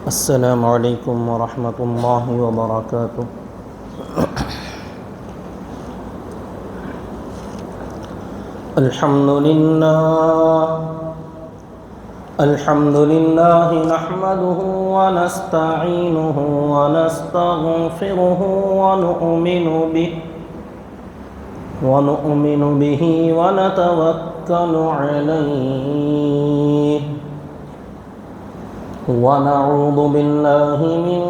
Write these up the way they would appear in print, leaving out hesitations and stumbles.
السلام علیکم ورحمۃ اللہ وبرکاتہ۔ الحمد للہ نحمده ونستعینه ونستغفره ونؤمن به ونتوکل علیہ ونعوذ باللہ من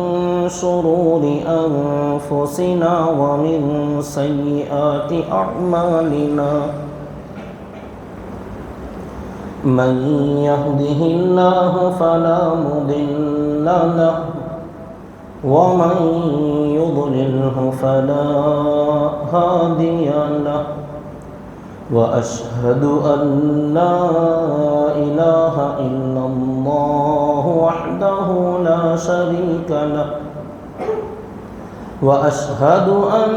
شرور انفسنا ومن سیئات اعمالنا، من يهده الله فلا مضل له ومن يضلله فلا هادي له، وأشهد أن لا إله إلا الله وحده لا شريك له، وأشهد أن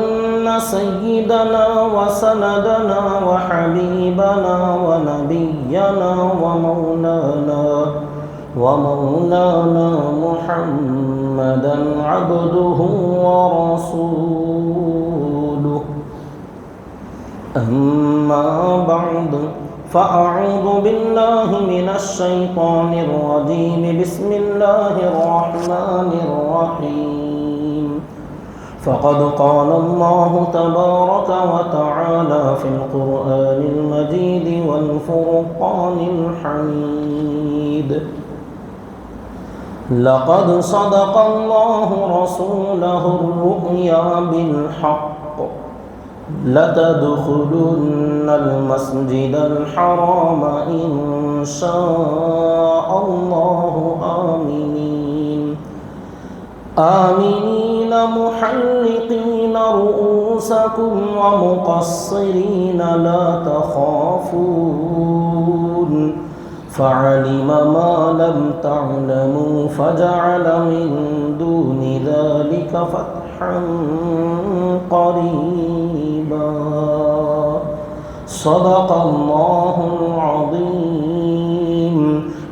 سيدنا وسندنا وحبيبنا ونبينا ومولانا محمدا عبده ورسوله، أما بعد فأعوذ بالله من الشيطان الرجيم، بسم الله الرحمن الرحيم، فقد قال الله تبارك وتعالى في القرآن المجيد والفرقان الحميد، لقد صدق الله رسوله الرؤيا بالحق، لتدخلن المسجد الحرام إن شاء الله آمنين محلقين رؤوسكم ومقصرين لا تخافون، فعلم ما لم تعلموا فجعل من دون ذلك فتحا قريبا، صدق الله العظيم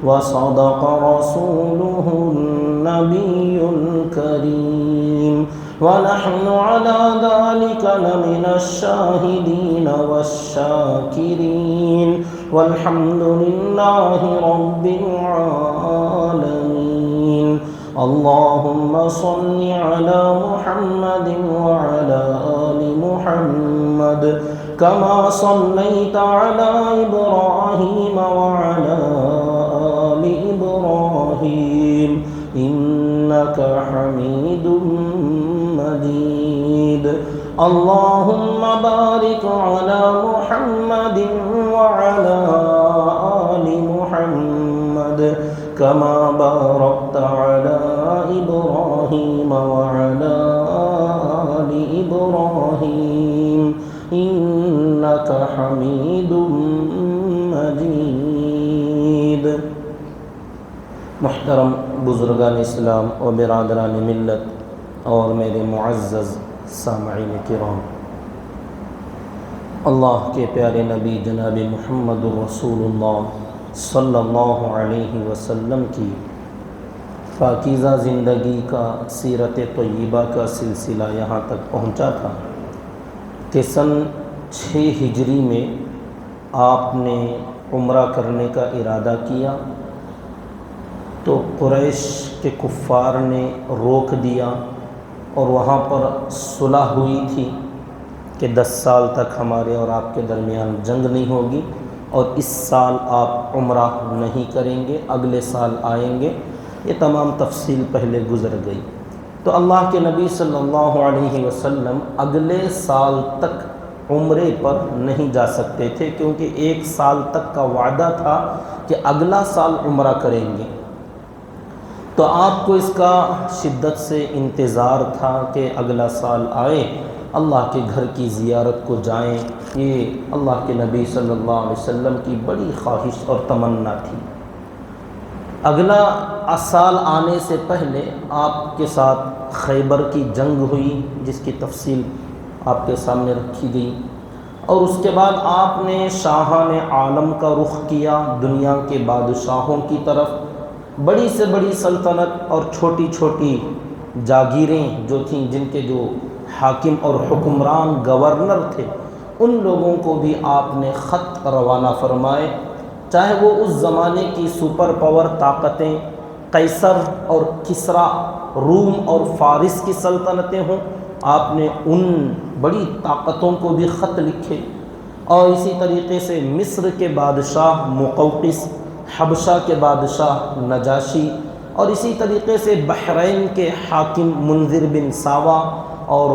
وصدق رسوله النبي الكريم، ونحن على ذلك لمن الشاهدين والشاكرين، والحمد لله رب العالمين، اللهم صل على محمد وعلى آل محمد كما صليت على إبراهيم وعلى آل إبراهيم إنك حميد مجيد، اللهم بارك على محمد وعلى آل محمد كما باركت على إبراهيم وعلى آل إبراهيم إنك حميد مجيد۔ محترم بزرگان اسلام و برادران ملت اور میرے معزز سامعین کرام، اللہ کے پیارے نبی جناب محمد رسول اللہ صلی اللہ علیہ وسلم کی پاکیزہ زندگی کا سیرت طیبہ کا سلسلہ یہاں تک پہنچا تھا کہ سن 6 ہجری میں آپ نے عمرہ کرنے کا ارادہ کیا تو قریش کے کفار نے روک دیا، اور وہاں پر صلح ہوئی تھی کہ 10 سال تک ہمارے اور آپ کے درمیان جنگ نہیں ہوگی، اور اس سال آپ عمرہ نہیں کریں گے، اگلے سال آئیں گے۔ یہ تمام تفصیل پہلے گزر گئی۔ تو اللہ کے نبی صلی اللہ علیہ وسلم اگلے سال تک عمرے پر نہیں جا سکتے تھے، کیونکہ 1 سال تک کا وعدہ تھا کہ اگلا سال عمرہ کریں گے۔ تو آپ کو اس کا شدت سے انتظار تھا کہ اگلا سال آئے، اللہ کے گھر کی زیارت کو جائیں، یہ اللہ کے نبی صلی اللہ علیہ وسلم کی بڑی خواہش اور تمنا تھی۔ اگلا سال آنے سے پہلے آپ کے ساتھ خیبر کی جنگ ہوئی، جس کی تفصیل آپ کے سامنے رکھی گئی، اور اس کے بعد آپ نے شاہان عالم کا رخ کیا، دنیا کے بادشاہوں کی طرف، بڑی سے بڑی سلطنت اور چھوٹی چھوٹی جاگیریں جو تھیں، جن کے جو حاکم اور حکمران گورنر تھے، ان لوگوں کو بھی آپ نے خط روانہ فرمائے، چاہے وہ اس زمانے کی سپر پاور طاقتیں قیصر اور کسریٰ، روم اور فارس کی سلطنتیں ہوں، آپ نے ان بڑی طاقتوں کو بھی خط لکھے۔ اور اسی طریقے سے مصر کے بادشاہ مقوقس، حبشہ کے بادشاہ نجاشی، اور اسی طریقے سے بحرین کے حاکم منذر بن ساوا، اور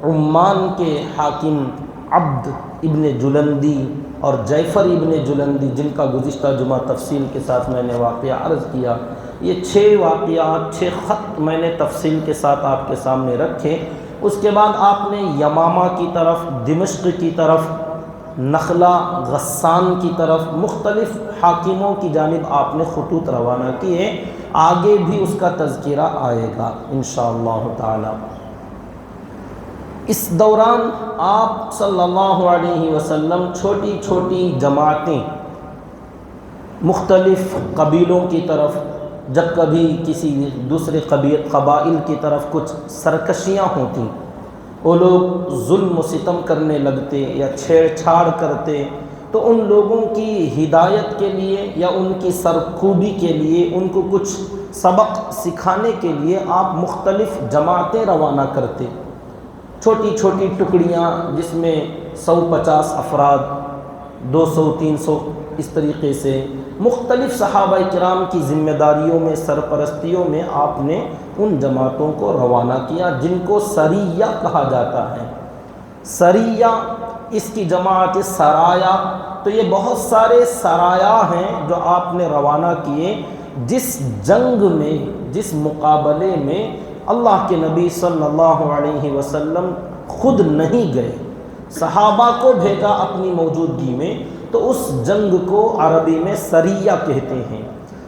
عمان کے حاکم عبد ابن جلندی اور جعفر ابن جلندی، جن کا گزشتہ جمعہ تفصیل کے ساتھ میں نے واقعہ عرض کیا، یہ 6 واقعات، 6 خط میں نے تفصیل کے ساتھ آپ کے سامنے رکھے۔ اس کے بعد آپ نے یمامہ کی طرف، دمشق کی طرف، نخلا، غسان کی طرف مختلف حاکموں کی جانب آپ نے خطوط روانہ کیے۔ آگے بھی اس کا تذکرہ آئے گا انشاءاللہ تعالی۔ اس دوران آپ صلی اللہ علیہ وسلم چھوٹی چھوٹی جماعتیں مختلف قبیلوں کی طرف، جب کبھی کسی دوسرے قبائل کی طرف کچھ سرکشیاں ہوتیں، وہ لوگ ظلم و ستم کرنے لگتے یا چھیڑ چھاڑ کرتے، تو ان لوگوں کی ہدایت کے لیے یا ان کی سرکوبی کے لیے، ان کو کچھ سبق سکھانے کے لیے آپ مختلف جماعتیں روانہ کرتے، چھوٹی چھوٹی ٹکڑیاں جس میں 150 افراد، 200 300، اس طریقے سے مختلف صحابہ کرام کی ذمہ داریوں میں، سرپرستیوں میں آپ نے ان جماعتوں کو روانہ کیا، جن کو سریہ کہا جاتا ہے۔ سریہ، اس کی جماعت سرایا، تو یہ بہت سارے سرایا ہیں جو آپ نے روانہ کیے، جس جنگ میں، جس مقابلے میں اللہ کے نبی صلی اللہ علیہ وسلم خود نہیں گئے، صحابہ کو بھیجا اپنی موجودگی میں، تو اس جنگ کو عربی میں سریہ کہتے ہیں۔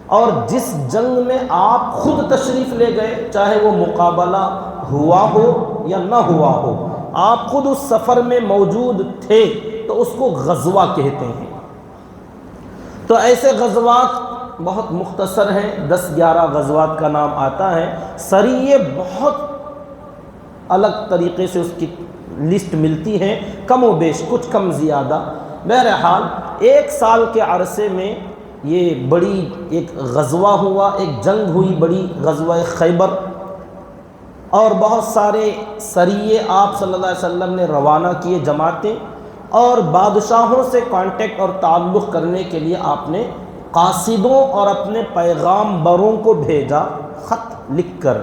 اور جس جنگ میں آپ خود تشریف لے گئے، چاہے وہ مقابلہ ہوا ہو یا نہ ہوا ہو، آپ خود اس سفر میں موجود تھے، تو اس کو غزوہ کہتے ہیں۔ تو ایسے غزوات بہت مختصر ہیں، 10-11 غزوات کا نام آتا ہے۔ سریے بہت الگ طریقے سے اس کی لسٹ ملتی ہے، کم و بیش، کچھ کم زیادہ۔ بہرحال 1 سال کے عرصے میں یہ بڑی ایک غزوہ ہوا، ایک جنگ ہوئی بڑی، غزوہ خیبر، اور بہت سارے سریے آپ صلی اللہ علیہ وسلم نے روانہ کیے، جماعتیں، اور بادشاہوں سے کانٹیکٹ اور تعلق کرنے کے لیے آپ نے قاصدوں اور اپنے پیغام بروں کو بھیجا خط لکھ کر۔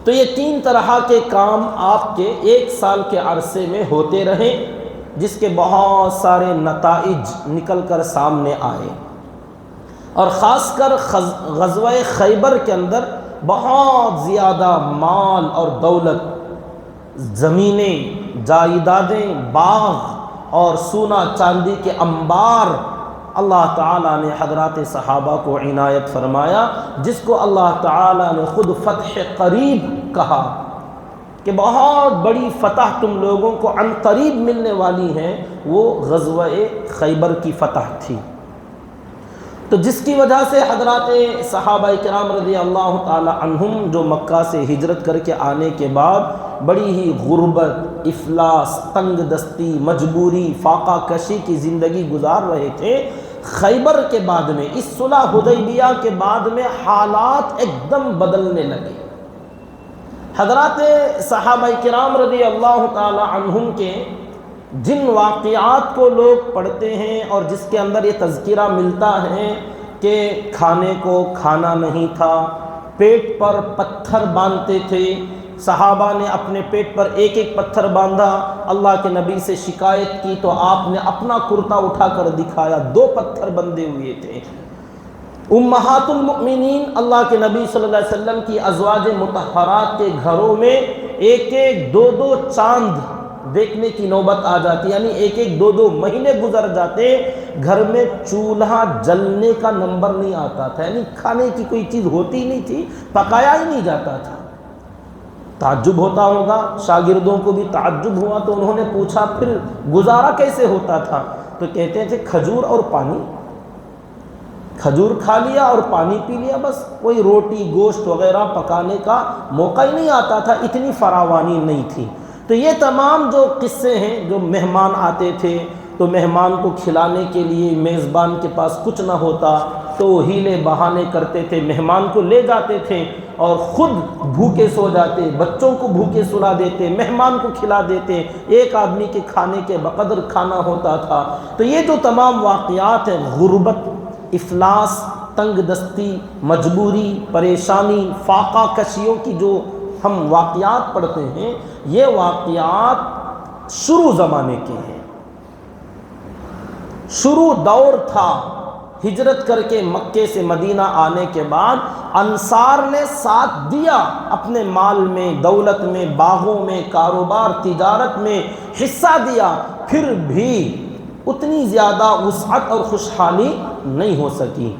تو یہ 3 طرح کے کام آپ کے 1 سال کے عرصے میں ہوتے رہے، جس کے بہت سارے نتائج نکل کر سامنے آئے، اور خاص کر غزوہ خیبر کے اندر بہت زیادہ مال اور دولت، زمینیں، جائیدادیں، باغ اور سونا چاندی کے انبار اللہ تعالیٰ نے حضرات صحابہ کو عنایت فرمایا، جس کو اللہ تعالیٰ نے خود فتح قریب کہا کہ بہت بڑی فتح تم لوگوں کو عن قریب ملنے والی ہے۔ وہ غزوہ خیبر کی فتح تھی، تو جس کی وجہ سے حضرات صحابہ کرام رضی اللہ تعالی عنہم، جو مکہ سے ہجرت کر کے آنے کے بعد بڑی ہی غربت، افلاس، تنگ دستی، مجبوری، فاقہ کشی کی زندگی گزار رہے تھے، خیبر کے بعد میں، اس صلح حدیبیہ کے بعد میں حالات ایک دم بدلنے لگے۔ حضرات صحابہ کرام رضی اللہ تعالی عنہم کے جن واقعات کو لوگ پڑھتے ہیں اور جس کے اندر یہ تذکرہ ملتا ہے کہ کھانے کو کھانا نہیں تھا، پیٹ پر پتھر باندھتے تھے، صحابہ نے اپنے پیٹ پر ایک ایک پتھر باندھا، اللہ کے نبی سے شکایت کی تو آپ نے اپنا کرتا اٹھا کر دکھایا، 2 پتھر بندھے ہوئے تھے۔ امہات المؤمنین، اللہ کے نبی صلی اللہ علیہ وسلم کی ازواج مطہرات کے گھروں میں 1-1 2-2 چاند دیکھنے کی نوبت آ جاتی، یعنی 1-1 2-2 مہینے گزر جاتے، گھر میں چولہا جلنے کا نمبر نہیں آتا تھا، یعنی کھانے کی کوئی چیز ہوتی نہیں تھی، پکایا ہی نہیں جاتا تھا۔ تعجب ہوتا ہوگا، شاگردوں کو بھی تعجب ہوا، تو انہوں نے پوچھا پھر گزارا کیسے ہوتا تھا؟ تو کہتے تھے کھجور اور پانی، کھجور کھا لیا اور پانی پی لیا، بس کوئی روٹی گوشت وغیرہ پکانے کا موقع ہی نہیں آتا تھا، اتنی فراوانی نہیں تھی۔ تو یہ تمام جو قصے ہیں، جو مہمان آتے تھے تو مہمان کو کھلانے کے لیے میزبان کے پاس کچھ نہ ہوتا تو وہ ہیلے بہانے کرتے تھے، مہمان کو لے جاتے تھے اور خود بھوکے سو جاتے، بچوں کو بھوکے سلا دیتے، مہمان کو کھلا دیتے، ایک آدمی کے کھانے کے بقدر کھانا ہوتا تھا۔ تو یہ جو تمام واقعات ہیں، غربت، افلاس، تنگ دستی، مجبوری، پریشانی، فاقہ کشیوں کی جو ہم واقعات پڑھتے ہیں، یہ واقعات شروع زمانے کے ہیں، شروع دور تھا۔ ہجرت کر کے مکے سے مدینہ آنے کے بعد انصار نے ساتھ دیا، اپنے مال میں، دولت میں، باغوں میں، کاروبار تجارت میں حصہ دیا، پھر بھی اتنی زیادہ وسعت اور خوشحالی نہیں ہو سکی۔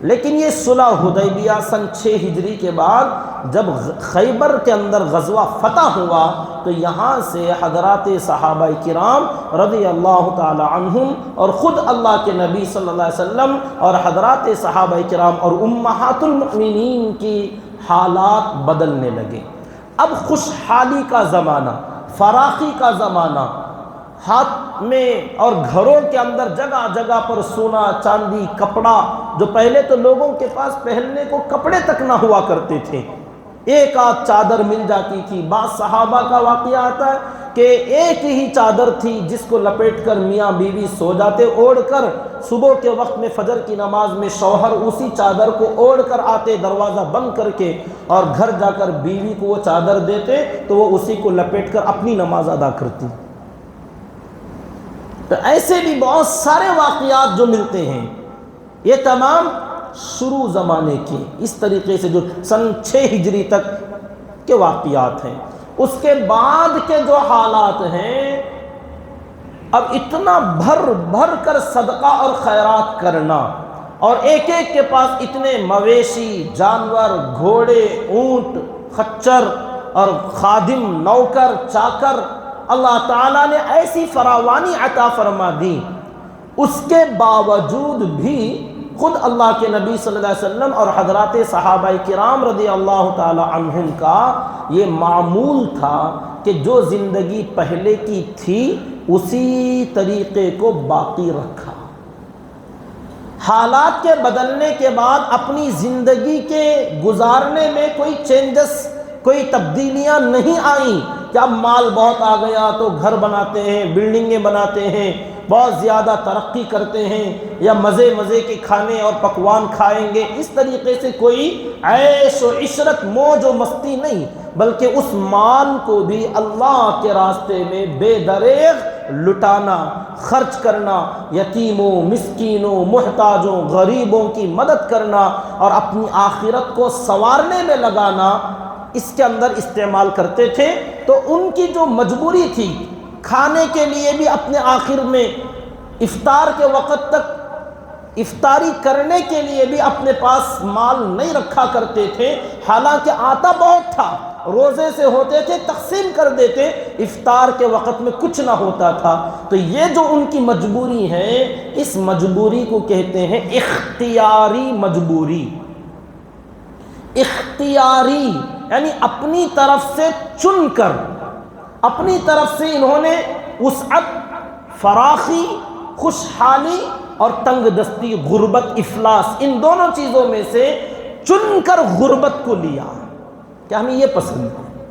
لیکن یہ صلح حدیبیہ سن 6 ہجری کے بعد جب خیبر کے اندر غزوہ فتح ہوا تو یہاں سے حضرات صحابہ کرام رضی اللہ تعالی عنہم اور خود اللہ کے نبی صلی اللہ علیہ وسلم اور حضرات صحابہ کرام اور امہات المؤمنین کی حالات بدلنے لگے۔ اب خوشحالی کا زمانہ، فراخی کا زمانہ، ہاتھ میں اور گھروں کے اندر جگہ جگہ پر سونا چاندی کپڑا، جو پہلے تو لوگوں کے پاس پہننے کو کپڑے تک نہ ہوا کرتے تھے، ایک آدھ چادر مل جاتی تھی۔ بعض صحابہ کا واقعہ آتا ہے کہ ایک ہی چادر تھی جس کو لپیٹ کر میاں بیوی سو جاتے اوڑھ کر، صبح کے وقت میں فجر کی نماز میں شوہر اسی چادر کو اوڑھ کر آتے دروازہ بند کر کے، اور گھر جا کر بیوی کو وہ چادر دیتے تو وہ اسی کو لپیٹ کر اپنی نماز ادا کرتی۔ تو ایسے بھی بہت سارے واقعات جو ملتے ہیں، یہ تمام شروع زمانے کے اس طریقے سے جو سن 6 ہجری تک کے واقعات ہیں۔ اس کے بعد کے جو حالات ہیں، اب اتنا بھر بھر کر صدقہ اور خیرات کرنا، اور ایک ایک کے پاس اتنے مویشی، جانور، گھوڑے، اونٹ، خچر اور خادم، نوکر، چاکر، اللہ تعالیٰ نے ایسی فراوانی عطا فرما دی، اس کے باوجود بھی خود اللہ کے نبی صلی اللہ علیہ وسلم اور حضرات صحابہ کرام رضی اللہ تعالی عنہم کا یہ معمول تھا کہ جو زندگی پہلے کی تھی اسی طریقے کو باقی رکھا۔ حالات کے بدلنے کے بعد اپنی زندگی کے گزارنے میں کوئی چینجز، کوئی تبدیلیاں نہیں آئیں کہ اب مال بہت آ گیا تو گھر بناتے ہیں، بلڈنگیں بناتے ہیں، بہت زیادہ ترقی کرتے ہیں، یا مزے مزے کے کھانے اور پکوان کھائیں گے۔ اس طریقے سے کوئی عیش و عشرت، موج و مستی نہیں، بلکہ اس مال کو بھی اللہ کے راستے میں بے دریغ لٹانا، خرچ کرنا، یتیموں، مسکینوں، محتاجوں، غریبوں کی مدد کرنا اور اپنی آخرت کو سنوارنے میں لگانا، اس کے اندر استعمال کرتے تھے۔ تو ان کی جو مجبوری تھی، کھانے کے لیے بھی اپنے آخر میں افطار کے وقت تک افطاری کرنے کے لیے بھی اپنے پاس مال نہیں رکھا کرتے تھے، حالانکہ آتا بہت تھا، روزے سے ہوتے تھے تقسیم کر دیتے، افطار کے وقت میں کچھ نہ ہوتا تھا۔ تو یہ جو ان کی مجبوری ہے، اس مجبوری کو کہتے ہیں اختیاری مجبوری۔ اختیاری یعنی اپنی طرف سے چن کر، اپنی طرف سے انہوں نے وسعت، فراخی، خوشحالی اور تنگ دستی، غربت، افلاس، ان دونوں چیزوں میں سے چن کر غربت کو لیا کہ ہمیں یہ پسند ہے۔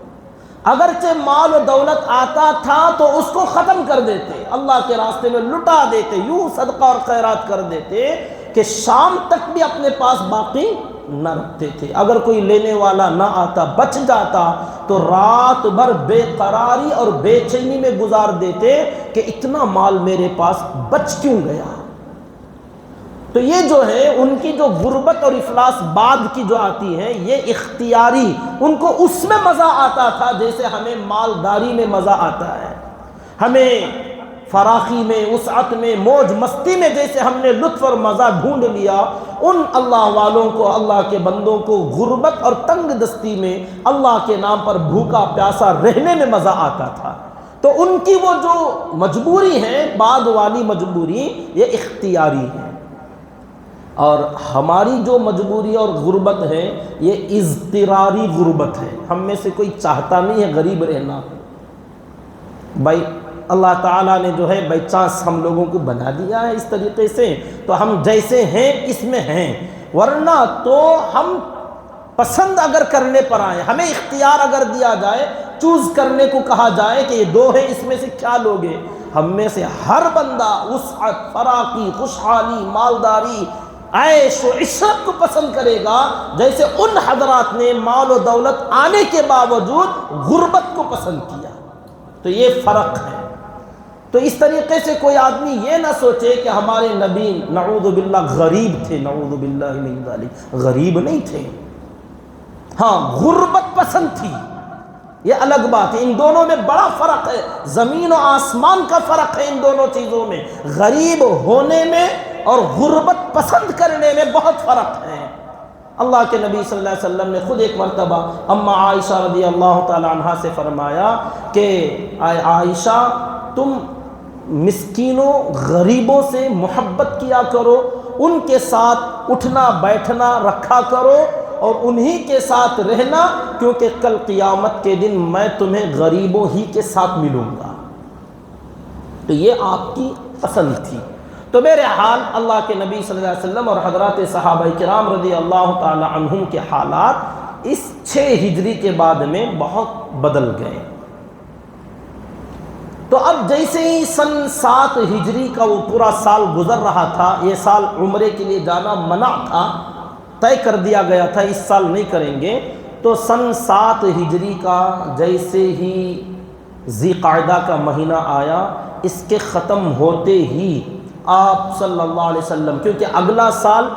اگرچہ مال و دولت آتا تھا تو اس کو ختم کر دیتے، اللہ کے راستے میں لٹا دیتے، یوں صدقہ اور خیرات کر دیتے کہ شام تک بھی اپنے پاس باقی نہ رکھتے تھے۔ اگر کوئی لینے والا نہ آتا، بچ جاتا تو رات بھر بے قراری اور بے چینی میں گزار دیتے کہ اتنا مال میرے پاس بچ کیوں گیا۔ تو یہ جو ہے ان کی جو غربت اور افلاس بعد کی جو آتی ہے، یہ اختیاری، ان کو اس میں مزہ آتا تھا جیسے ہمیں مالداری میں مزہ آتا ہے، ہمیں فراخی میں، وسعت میں، موج مستی میں جیسے ہم نے لطف اور مزہ ڈھونڈ لیا، ان اللہ والوں کو، اللہ کے بندوں کو غربت اور تنگ دستی میں اللہ کے نام پر بھوکا پیاسا رہنے میں مزہ آتا تھا۔ تو ان کی وہ جو مجبوری ہے، بعد والی مجبوری، یہ اختیاری ہے۔ اور ہماری جو مجبوری اور غربت ہے یہ اضطراری غربت ہے. ہم میں سے کوئی چاہتا نہیں ہے غریب رہنا. بھائی اللہ تعالیٰ نے جو ہے بائی چانس ہم لوگوں کو بنا دیا ہے اس طریقے سے، تو ہم جیسے ہیں اس میں ہیں، ورنہ تو ہم پسند اگر کرنے پر آئیں، ہمیں اختیار اگر دیا جائے، چوز کرنے کو کہا جائے کہ یہ دو ہیں اس میں سے کیا لوگے، ہم میں سے ہر بندہ وسعت، فراخی، خوشحالی، مالداری، عیش و عشرت کو پسند کرے گا، جیسے ان حضرات نے مال و دولت آنے کے باوجود غربت کو پسند کیا. تو یہ فرق ہے. تو اس طریقے سے کوئی آدمی یہ نہ سوچے کہ ہمارے نبی نعوذ باللہ غریب تھے، نعوذ باللہ من ذالک، غریب نہیں تھے. ہاں غربت پسند تھی، یہ الگ بات ہے. ان دونوں میں بڑا فرق ہے، زمین و آسمان کا فرق ہے ان دونوں چیزوں میں. غریب ہونے میں اور غربت پسند کرنے میں بہت فرق ہے. اللہ کے نبی صلی اللہ علیہ وسلم نے خود ایک مرتبہ اما عائشہ رضی اللہ تعالی عنہا سے فرمایا کہ عائشہ تم مسکینوں غریبوں سے محبت کیا کرو، ان کے ساتھ اٹھنا بیٹھنا رکھا کرو اور انہی کے ساتھ رہنا، کیونکہ کل قیامت کے دن میں تمہیں غریبوں ہی کے ساتھ ملوں گا. تو یہ آپ کی پسند تھی. تو میرے حال اللہ کے نبی صلی اللہ علیہ وسلم اور حضرات صحابہ کرام رضی اللہ تعالی عنہم کے حالات اس 6 ہجری کے بعد میں بہت بدل گئے. تو اب جیسے ہی سن 7 ہجری کا وہ پورا سال گزر رہا تھا، یہ سال عمرے کے لیے جانا منع تھا، طے کر دیا گیا تھا اس سال نہیں کریں گے. تو سن 7 ہجری کا جیسے ہی ذی قعدہ کا مہینہ آیا، اس کے ختم ہوتے ہی آپ صلی اللہ علیہ وسلم، کیونکہ اگلا سال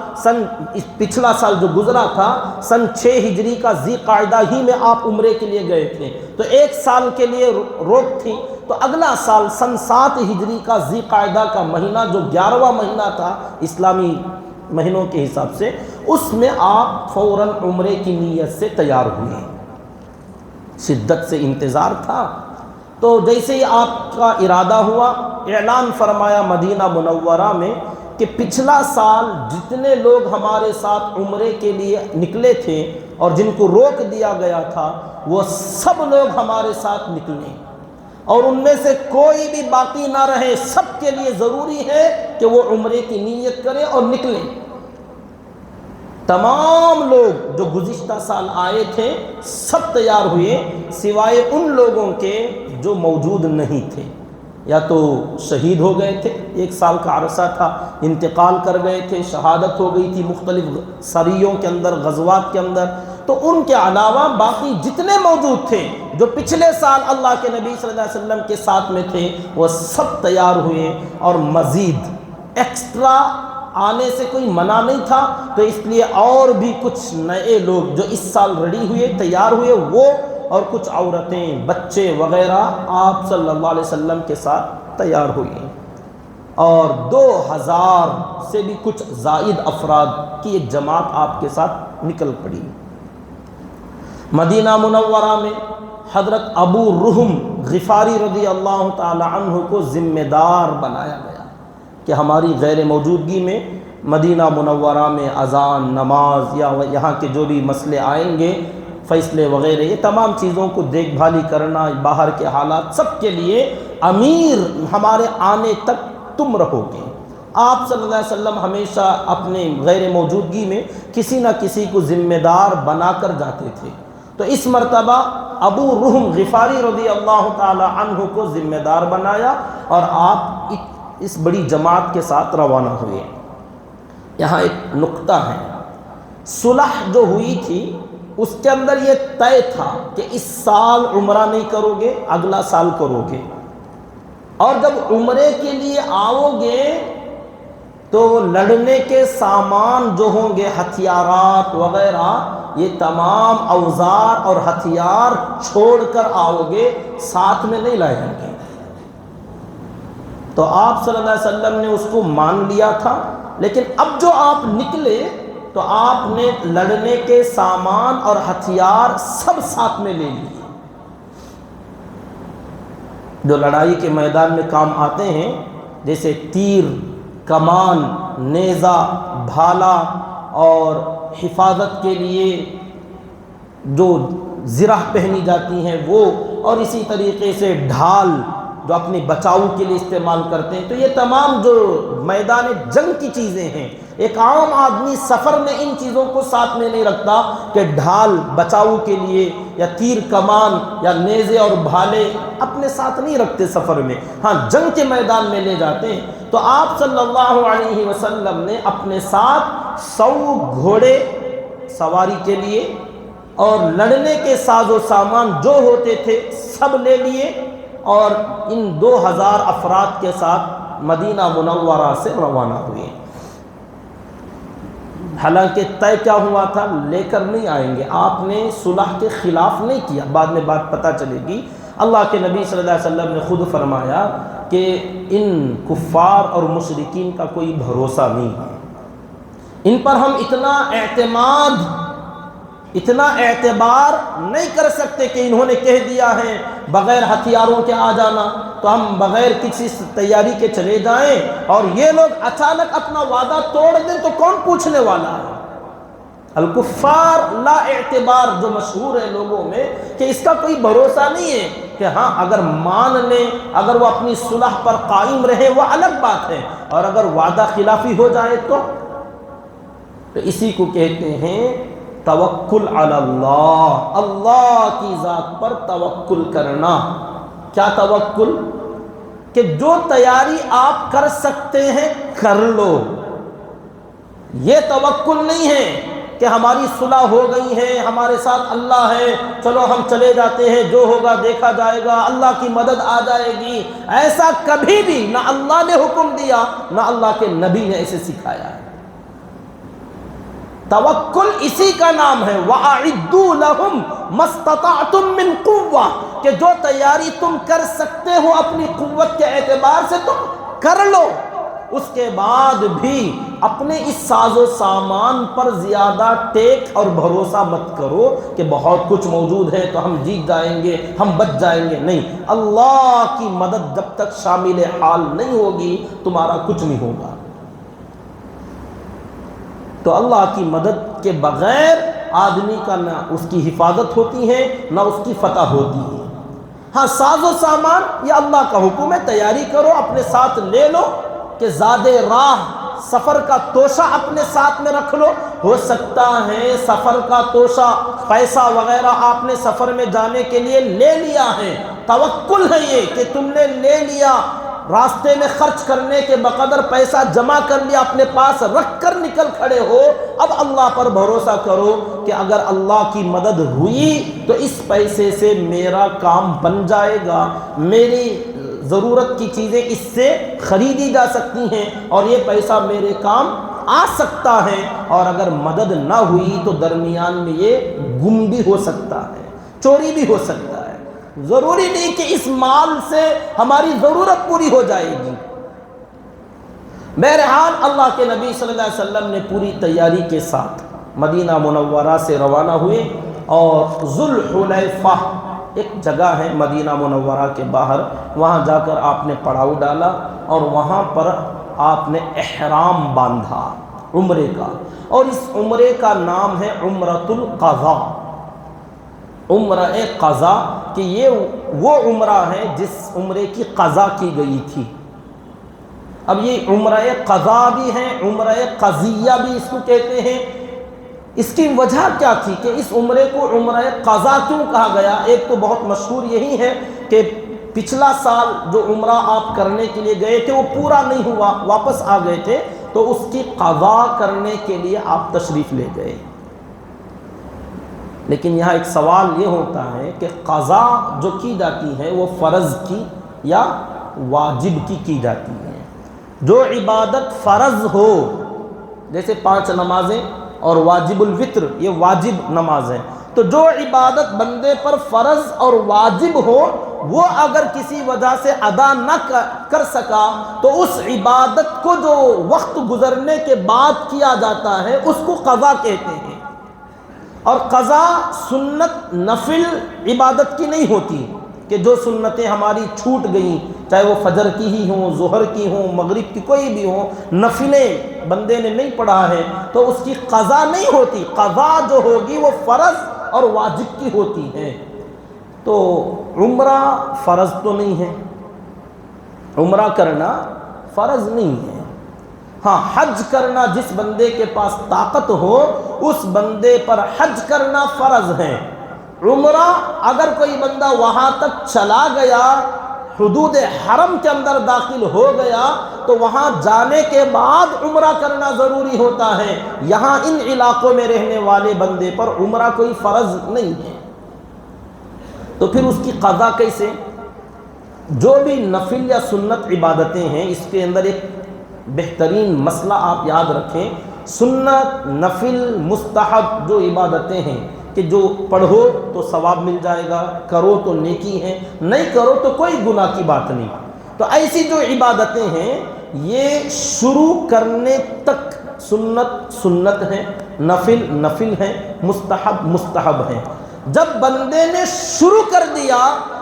پچھلا سال جو گزرا تھا سن 6 ہجری کا ذی قعدہ ہی میں آپ عمرے کے لیے گئے تھے، تو ایک سال کے لیے روک تھی. تو اگلا سال سن 7 ہجری کا ذی قعدہ کا مہینہ جو 11واں مہینہ تھا اسلامی مہینوں کے حساب سے، اس میں آپ فوراً عمرے کی نیت سے تیار ہوئے. شدت سے انتظار تھا. تو جیسے ہی آپ کا ارادہ ہوا، اعلان فرمایا مدینہ منورہ میں کہ پچھلا سال جتنے لوگ ہمارے ساتھ عمرے کے لیے نکلے تھے اور جن کو روک دیا گیا تھا، وہ سب لوگ ہمارے ساتھ نکلیں، اور ان میں سے کوئی بھی باقی نہ رہے. سب کے لیے ضروری ہے کہ وہ عمرے کی نیت کریں اور نکلیں. تمام لوگ جو گزشتہ سال آئے تھے سب تیار ہوئے، سوائے ان لوگوں کے جو موجود نہیں تھے، یا تو شہید ہو گئے تھے، 1 سال کا عرصہ تھا، انتقال کر گئے تھے، شہادت ہو گئی تھی مختلف سریوں کے اندر، غزوات کے اندر. تو ان کے علاوہ باقی جتنے موجود تھے جو پچھلے سال اللہ کے نبی صلی اللہ علیہ وسلم کے ساتھ میں تھے، وہ سب تیار ہوئے. اور مزید ایکسٹرا آنے سے کوئی منع نہیں تھا، تو اس لیے اور بھی کچھ نئے لوگ جو اس سال ریڈی ہوئے، تیار ہوئے، وہ اور کچھ عورتیں، بچے وغیرہ آپ صلی اللہ علیہ وسلم کے ساتھ تیار ہوئے. اور 2000 سے بھی کچھ زائد افراد کی ایک جماعت آپ کے ساتھ نکل پڑی. مدینہ منورہ میں حضرت ابو رحم غفاری رضی اللہ تعالی عنہ کو ذمہ دار بنایا گیا کہ ہماری غیر موجودگی میں مدینہ منورہ میں اذان، نماز یا یہاں کے جو بھی مسئلے آئیں گے، فیصلے وغیرہ، یہ تمام چیزوں کو دیکھ بھالی کرنا، باہر کے حالات، سب کے لیے امیر ہمارے آنے تک تم رہو گے. آپ صلی اللہ علیہ وسلم ہمیشہ اپنے غیر موجودگی میں کسی نہ کسی کو ذمہ دار بنا کر جاتے تھے. تو اس مرتبہ ابو رحم غفاری رضی اللہ تعالی عنہ کو ذمہ دار بنایا اور آپ اس بڑی جماعت کے ساتھ روانہ ہوئے. یہاں ایک نقطہ ہے، صلح جو ہوئی تھی اس کے اندر یہ طے تھا کہ اس سال عمرہ نہیں کرو گے، اگلا سال کرو گے، اور جب عمرے کے لیے آؤ گے تو لڑنے کے سامان جو ہوں گے، ہتھیارات وغیرہ، یہ تمام اوزار اور ہتھیار چھوڑ کر آؤ گے، ساتھ میں نہیں لائیں گے. تو آپ صلی اللہ علیہ وسلم نے اس کو مان لیا تھا، لیکن اب جو آپ نکلے تو آپ نے لڑنے کے سامان اور ہتھیار سب ساتھ میں لے لیے جو لڑائی کے میدان میں کام آتے ہیں، جیسے تیر، کمان، نیزہ، بھالا اور حفاظت کے لیے جو زرہ پہنی جاتی ہیں وہ، اور اسی طریقے سے ڈھال جو اپنے بچاؤ کے لیے استعمال کرتے ہیں. تو یہ تمام جو میدان جنگ کی چیزیں ہیں، ایک عام آدمی سفر میں ان چیزوں کو ساتھ میں نہیں رکھتا کہ ڈھال بچاؤ کے لیے یا تیر کمان یا نیزے اور بھالے اپنے ساتھ نہیں رکھتے سفر میں. ہاں جنگ کے میدان میں لے جاتے ہیں. تو آپ صلی اللہ علیہ وسلم نے اپنے ساتھ 100 گھوڑے سواری کے لیے اور لڑنے کے ساز و سامان جو ہوتے تھے سب لے لیے، اور ان 2000 افراد کے ساتھ مدینہ منورہ سے روانہ ہوئے. حالانکہ طے کیا ہوا تھا، لے کر نہیں آئیں گے. آپ نے صلح کے خلاف نہیں کیا، بعد میں بات پتہ چلے گی. اللہ کے نبی صلی اللہ علیہ وسلم نے خود فرمایا کہ ان کفار اور مشرکین کا کوئی بھروسہ نہیں ہے، ان پر ہم اتنا اعتماد، اتنا اعتبار نہیں کر سکتے کہ انہوں نے کہہ دیا ہے بغیر ہتھیاروں کے آ جانا تو ہم بغیر کسی تیاری کے چلے جائیں، اور یہ لوگ اچانک اپنا وعدہ توڑ دیں تو کون پوچھنے والا ہے. الکفار لا اعتبار جو مشہور ہے لوگوں میں کہ اس کا کوئی بھروسہ نہیں ہے، کہ ہاں اگر مان لیں، اگر وہ اپنی صلح پر قائم رہے وہ الگ بات ہے، اور اگر وعدہ خلافی ہو جائے تو اسی کو کہتے ہیں توکل علی اللہ، اللہ کی ذات پر توکل کرنا. کیا توکل؟ کہ جو تیاری آپ کر سکتے ہیں کر لو. یہ توکل نہیں ہے کہ ہماری صلح ہو گئی ہے، ہمارے ساتھ اللہ ہے، چلو ہم چلے جاتے ہیں، جو ہوگا دیکھا جائے گا، اللہ کی مدد آ جائے گی. ایسا کبھی بھی نہ اللہ نے حکم دیا نہ اللہ کے نبی نے اسے سکھایا ہے. توکل اسی کا نام ہے وَأَعِدُّوا لَهُمْ مَا اسْتَطَعْتُم مِّن قُوَّةٍ، کہ جو تیاری تم کر سکتے ہو اپنی قوت کے اعتبار سے تم کر لو. اس کے بعد بھی اپنے اس ساز و سامان پر زیادہ ٹیک اور بھروسہ مت کرو کہ بہت کچھ موجود ہے تو ہم جیت جائیں گے، ہم بچ جائیں گے. نہیں، اللہ کی مدد جب تک شامل حال نہیں ہوگی تمہارا کچھ نہیں ہوگا. تو اللہ کی مدد کے بغیر آدمی کا نہ اس کی حفاظت ہوتی ہے نہ اس کی فتح ہوتی ہے. ہاں ساز و سامان یہ اللہ کا حکم ہے، تیاری کرو، اپنے ساتھ لے لو، کہ زاد راہ سفر کا توشہ اپنے ساتھ میں رکھ لو. ہو سکتا ہے سفر کا توشہ پیسہ وغیرہ آپ نے سفر میں جانے کے لیے لے لیا ہے، توکل ہے یہ کہ تم نے لے لیا، راستے میں خرچ کرنے کے بقدر پیسہ جمع کر لیا، اپنے پاس رکھ کر نکل کھڑے ہو. اب اللہ پر بھروسہ کرو کہ اگر اللہ کی مدد ہوئی تو اس پیسے سے میرا کام بن جائے گا، میری ضرورت کی چیزیں اس سے خریدی جا سکتی ہیں، اور یہ پیسہ میرے کام آ سکتا ہے. اور اگر مدد نہ ہوئی تو درمیان میں یہ گم بھی ہو سکتا ہے، چوری بھی ہو سکتا ہے. ضروری نہیں کہ اس مال سے ہماری ضرورت پوری ہو جائے گی. بہرحال اللہ کے نبی صلی اللہ علیہ وسلم نے پوری تیاری کے ساتھ مدینہ منورہ سے روانہ ہوئے، اور ذوالحلیفہ ایک جگہ ہے مدینہ منورہ کے باہر، وہاں جا کر آپ نے پڑاؤ ڈالا، اور وہاں پر آپ نے احرام باندھا عمرے کا. اور اس عمرے کا نام ہے عمرۃ القضاء، عمرہ قضا، کہ یہ وہ عمرہ ہے جس عمرے کی قضا کی گئی تھی. اب یہ عمرہ قضا بھی ہے، عمرہ قضیہ بھی اس کو کہتے ہیں. اس کی وجہ کیا تھی کہ اس عمرے کو عمرہ قضا کیوں کہا گیا؟ ایک تو بہت مشہور یہی ہے کہ پچھلا سال جو عمرہ آپ کرنے کے لیے گئے تھے وہ پورا نہیں ہوا، واپس آ گئے تھے، تو اس کی قضا کرنے کے لیے آپ تشریف لے گئے. لیکن یہاں ایک سوال یہ ہوتا ہے کہ قضا جو کی جاتی ہے وہ فرض کی یا واجب کی جاتی ہے؟ جو عبادت فرض ہو، جیسے 5 نمازیں اور واجب الوتر، یہ واجب نماز ہے، تو جو عبادت بندے پر فرض اور واجب ہو وہ اگر کسی وجہ سے ادا نہ کر سکا تو اس عبادت کو جو وقت گزرنے کے بعد کیا جاتا ہے اس کو قضا کہتے ہیں. اور قضا سنت نفل عبادت کی نہیں ہوتی کہ جو سنتیں ہماری چھوٹ گئیں، چاہے وہ فجر کی ہی ہوں، ظہر کی ہوں، مغرب کی کوئی بھی ہوں، نفلیں بندے نے نہیں پڑھا ہے تو اس کی قضا نہیں ہوتی، قضا جو ہوگی وہ فرض اور واجب کی ہوتی ہے۔ تو عمرہ فرض تو نہیں ہے، عمرہ کرنا فرض نہیں ہے، ہاں حج کرنا جس بندے کے پاس طاقت ہو اس بندے پر حج کرنا فرض ہے۔ عمرہ اگر کوئی بندہ وہاں تک چلا گیا، حدود حرم کے اندر داخل ہو گیا تو وہاں جانے کے بعد عمرہ کرنا ضروری ہوتا ہے، یہاں ان علاقوں میں رہنے والے بندے پر عمرہ کوئی فرض نہیں ہے۔ تو پھر اس کی قضا کیسے؟ جو بھی نفل یا سنت عبادتیں ہیں اس کے اندر ایک بہترین مسئلہ آپ یاد رکھیں، سنت، نفل، مستحب جو عبادتیں ہیں کہ جو پڑھو تو ثواب مل جائے گا، کرو تو نیکی ہے، نہیں کرو تو کوئی گناہ کی بات نہیں۔ تو ایسی جو عبادتیں ہیں یہ شروع کرنے تک سنت سنت ہے، نفل نفل ہے، مستحب مستحب ہے۔ جب بندے نے شروع کر دیا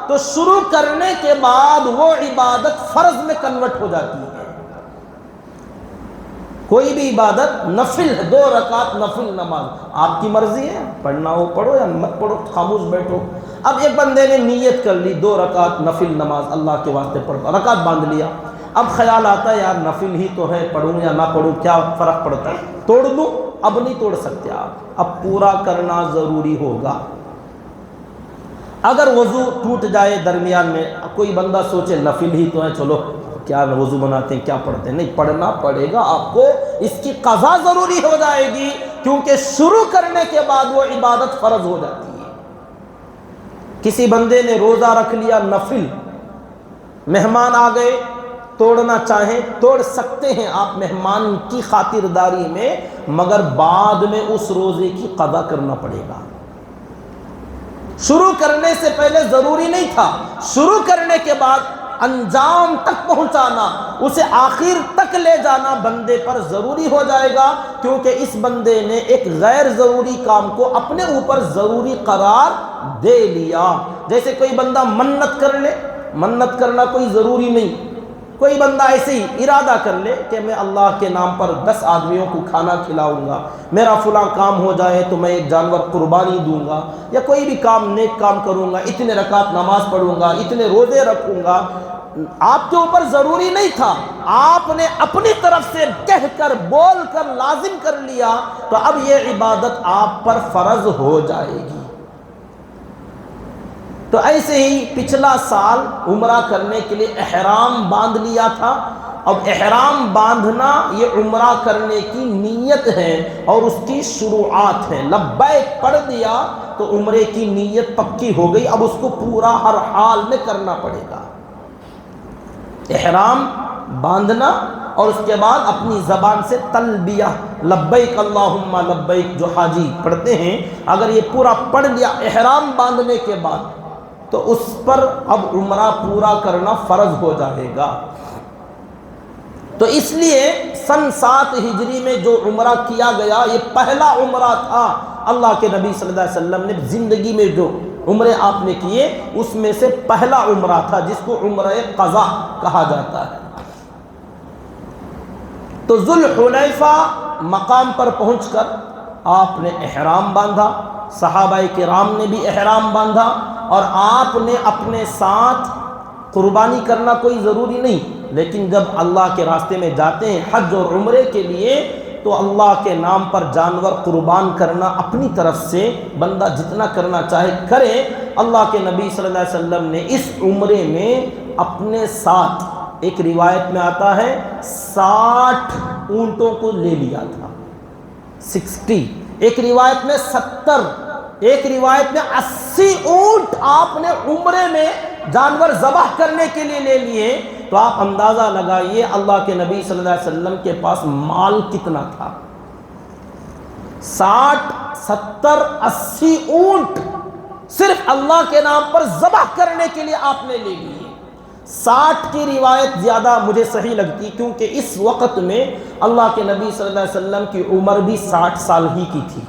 تو شروع کرنے کے بعد وہ عبادت فرض میں کنورٹ ہو جاتی ہے۔ کوئی بھی عبادت نفل ہے، 2 رکعت نفل نماز، آپ کی مرضی ہے، پڑھنا ہو پڑھو یا مت پڑھو، خاموش بیٹھو۔ اب ایک بندے نے نیت کر لی 2 رکعت نفل نماز اللہ کے واسطے پڑھتا، رکعت باندھ لیا، اب خیال آتا ہے یار نفل ہی تو ہے، پڑھوں یا نہ پڑھوں کیا فرق پڑتا ہے، توڑ دوں؟ اب نہیں توڑ سکتے آپ، اب پورا کرنا ضروری ہوگا۔ اگر وضو ٹوٹ جائے درمیان میں، کوئی بندہ سوچے نفل ہی تو ہے چلو کیا وضو بناتے ہیں کیا پڑھتے ہیں، نہیں، پڑھنا پڑے گا آپ کو، اس کی قضا ضروری ہو جائے گی کیونکہ شروع کرنے کے بعد وہ عبادت فرض ہو جاتی ہے۔ کسی بندے نے روزہ رکھ لیا نفل، مہمان آ گئے، توڑنا چاہیں توڑ سکتے ہیں آپ مہمان کی خاطرداری میں، مگر بعد میں اس روزے کی قضا کرنا پڑے گا۔ شروع کرنے سے پہلے ضروری نہیں تھا، شروع کرنے کے بعد انجام تک پہنچانا، اسے آخر تک لے جانا بندے پر ضروری ہو جائے گا، کیونکہ اس بندے نے ایک غیر ضروری کام کو اپنے اوپر ضروری قرار دے لیا۔ جیسے کوئی بندہ منت کر لے، منت کرنا کوئی ضروری نہیں، کوئی بندہ ایسے ہی ارادہ کر لے کہ میں اللہ کے نام پر 10 آدمیوں کو کھانا کھلاؤں گا، میرا فلاں کام ہو جائے تو میں ایک جانور قربانی دوں گا، یا کوئی بھی کام نیک کام کروں گا، اتنے رکعت نماز پڑھوں گا، اتنے روزے رکھوں گا۔ آپ کے اوپر ضروری نہیں تھا، آپ نے اپنی طرف سے کہہ کر بول کر لازم کر لیا، تو اب یہ عبادت آپ پر فرض ہو جائے گی۔ تو ایسے ہی پچھلا سال عمرہ کرنے کے لیے احرام باندھ لیا تھا، اب احرام باندھنا یہ عمرہ کرنے کی نیت ہے اور اس کی شروعات ہے، لبیک پڑھ دیا تو عمرے کی نیت پکی ہو گئی، اب اس کو پورا ہر حال میں کرنا پڑے گا۔ احرام باندھنا اور اس کے بعد اپنی زبان سے تلبیہ لبیک اللہم لبیک جو حاجی پڑھتے ہیں، اگر یہ پورا پڑھ لیا احرام باندھنے کے بعد تو اس پر اب عمرہ پورا کرنا فرض ہو جائے گا۔ تو اس لیے سن 7 ہجری میں جو عمرہ کیا گیا یہ پہلا عمرہ تھا، اللہ کے نبی صلی اللہ علیہ وسلم نے زندگی میں جو عمرے آپ نے کیے اس میں سے پہلا عمرہ تھا، جس کو عمرہ قضا کہا جاتا ہے۔ تو ذوالحلیفہ مقام پر پہنچ کر آپ نے احرام باندھا، صحابہ کرام نے بھی احرام باندھا، اور آپ نے اپنے ساتھ قربانی کرنا کوئی ضروری نہیں، لیکن جب اللہ کے راستے میں جاتے ہیں حج اور عمرے کے لیے تو اللہ کے نام پر جانور قربان کرنا اپنی طرف سے بندہ جتنا کرنا چاہے کرے۔ اللہ کے نبی صلی اللہ علیہ وسلم نے اس عمرے میں اپنے ساتھ، ایک روایت میں آتا ہے 60 اونٹوں کو لے لیا تھا، 60، ایک روایت میں 70، ایک روایت میں 80 اونٹ آپ نے عمرے میں جانور ذبح کرنے کے لیے لے لیے۔ تو آپ اندازہ لگائیے اللہ کے نبی صلی اللہ علیہ وسلم کے پاس مال کتنا تھا، 60، 70، 80 اونٹ صرف اللہ کے نام پر ذبح کرنے کے لیے آپ نے لے لیے۔ 60 کی روایت زیادہ مجھے صحیح لگتی کیونکہ اس وقت میں اللہ کے نبی صلی اللہ علیہ وسلم کی عمر بھی 60 سال ہی کی تھی،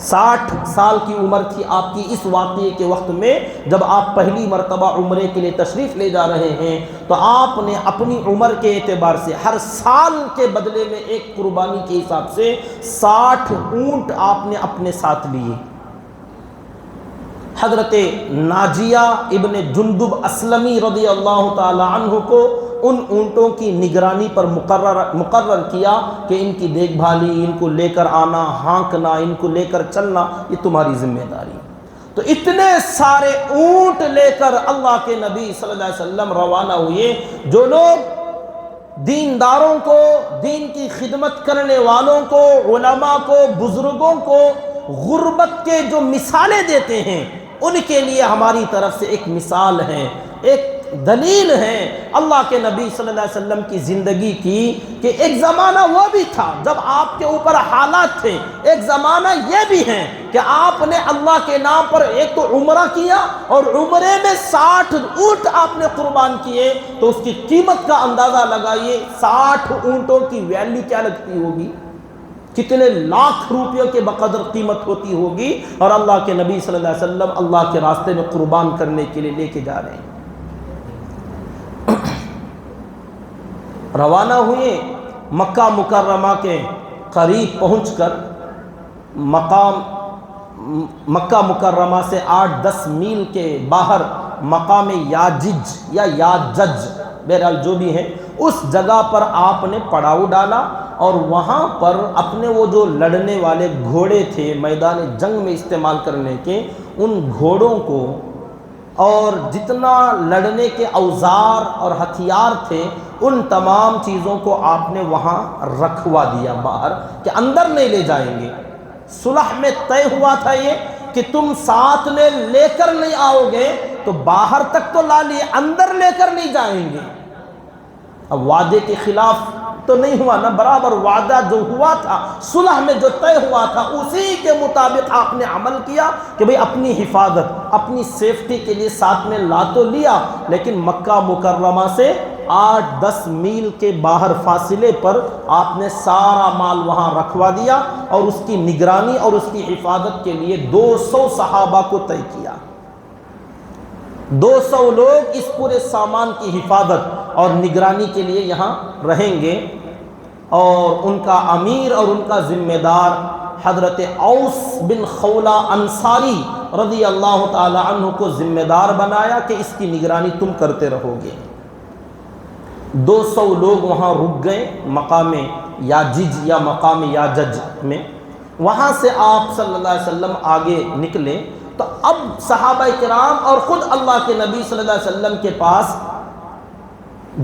60 سال کی عمر تھی آپ کی اس واقعے کے وقت میں، جب آپ پہلی مرتبہ عمرے کے لیے تشریف لے جا رہے ہیں، تو آپ نے اپنی عمر کے اعتبار سے ہر سال کے بدلے میں ایک قربانی کے حساب سے 60 اونٹ آپ نے اپنے ساتھ لیے۔ حضرت ناجیہ ابن جندب اسلمی رضی اللہ تعالی عنہ کو ان اونٹوں کی نگرانی پر مقرر کیا کہ ان کی دیکھ بھالی، ان کو لے کر آنا، ہانکنا، ان کو لے کر چلنا، یہ تمہاری ذمہ داری۔ تو اتنے سارے اونٹ لے کر اللہ کے نبی صلی اللہ علیہ وسلم روانہ ہوئے۔ جو لوگ دینداروں کو، دین کی خدمت کرنے والوں کو، علماء کو، بزرگوں کو غربت کے جو مثالیں دیتے ہیں، ان کے لیے ہماری طرف سے ایک مثال ہے، ایک دلیل ہے اللہ کے نبی صلی اللہ علیہ وسلم کی زندگی کی، کہ ایک زمانہ وہ بھی تھا جب آپ کے اوپر حالات تھے، ایک زمانہ یہ بھی ہے کہ آپ نے اللہ کے نام پر ایک تو عمرہ کیا اور عمرے میں 60 اونٹ آپ نے قربان کیے، تو اس کی قیمت کا اندازہ لگائیے 60 اونٹوں کی ویلیو کیا لگتی ہوگی، کتنے لاکھ روپیوں کے بقدر قیمت ہوتی ہوگی، اور اللہ کے نبی صلی اللہ علیہ وسلم اللہ کے راستے میں قربان کرنے کے لیے لے کے جا رہے ہیں۔ روانہ ہوئے، مکہ مکرمہ کے قریب پہنچ کر مکہ مکرمہ سے 8-10 میل کے باہر مقام یاجج یا یاجج، بہرحال جو بھی ہے، اس جگہ پر آپ نے پڑاؤ ڈالا، اور وہاں پر اپنے وہ جو لڑنے والے گھوڑے تھے میدان جنگ میں استعمال کرنے کے، ان گھوڑوں کو اور جتنا لڑنے کے اوزار اور ہتھیار تھے، ان تمام چیزوں کو آپ نے وہاں رکھوا دیا باہر، کہ اندر نہیں لے جائیں گے۔ صلح میں طے ہوا تھا یہ کہ تم ساتھ میں لے کر نہیں آؤ گے تو باہر تک تو لا لیے، اندر لے کر نہیں جائیں گے۔ اب وعدے کے خلاف تو نہیں ہوا نا، برابر وعدہ جو ہوا تھا، صلح میں جو طے ہوا تھا، اسی کے مطابق آپ نے عمل کیا کہ بھئی اپنی حفاظت، اپنی سیفٹی کے لیے ساتھ میں لا تو لیا، لیکن مکہ مکرمہ سے 8-10 میل کے باہر فاصلے پر آپ نے سارا مال وہاں رکھوا دیا، اور اس کی نگرانی اور اس کی حفاظت کے لیے 200 صحابہ کو طے کیا۔ 200 لوگ اس پورے سامان کی حفاظت اور نگرانی کے لیے یہاں رہیں گے، اور ان کا امیر اور ان کا ذمہ دار حضرت اوس بن خولہ انصاری رضی اللہ تعالی عنہ کو ذمہ دار بنایا کہ اس کی نگرانی تم کرتے رہو گے۔ 200 لوگ وہاں رک گئے مقام یاجج یا مقام یاجج میں۔ وہاں سے آپ صلی اللہ علیہ وسلم آگے نکلے، تو اب صحابہ کرام اور خود اللہ کے نبی صلی اللہ علیہ وسلم کے پاس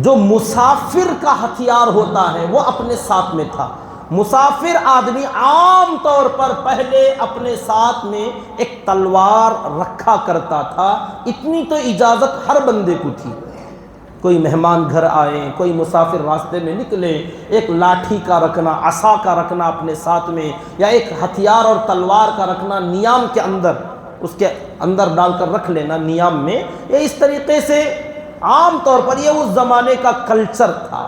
جو مسافر کا ہتھیار ہوتا ہے وہ اپنے ساتھ میں تھا۔ مسافر آدمی عام طور پر پہلے اپنے ساتھ میں ایک تلوار رکھا کرتا تھا، اتنی تو اجازت ہر بندے کو تھی۔ کوئی مہمان گھر آئے، کوئی مسافر راستے میں نکلے، ایک لاٹھی کا رکھنا، عصا کا رکھنا اپنے ساتھ میں، یا ایک ہتھیار اور تلوار کا رکھنا نیام کے اندر، اس کے اندر ڈال کر رکھ لینا نیام میں، یہ اس طریقے سے عام طور پر یہ اس زمانے کا کلچر تھا،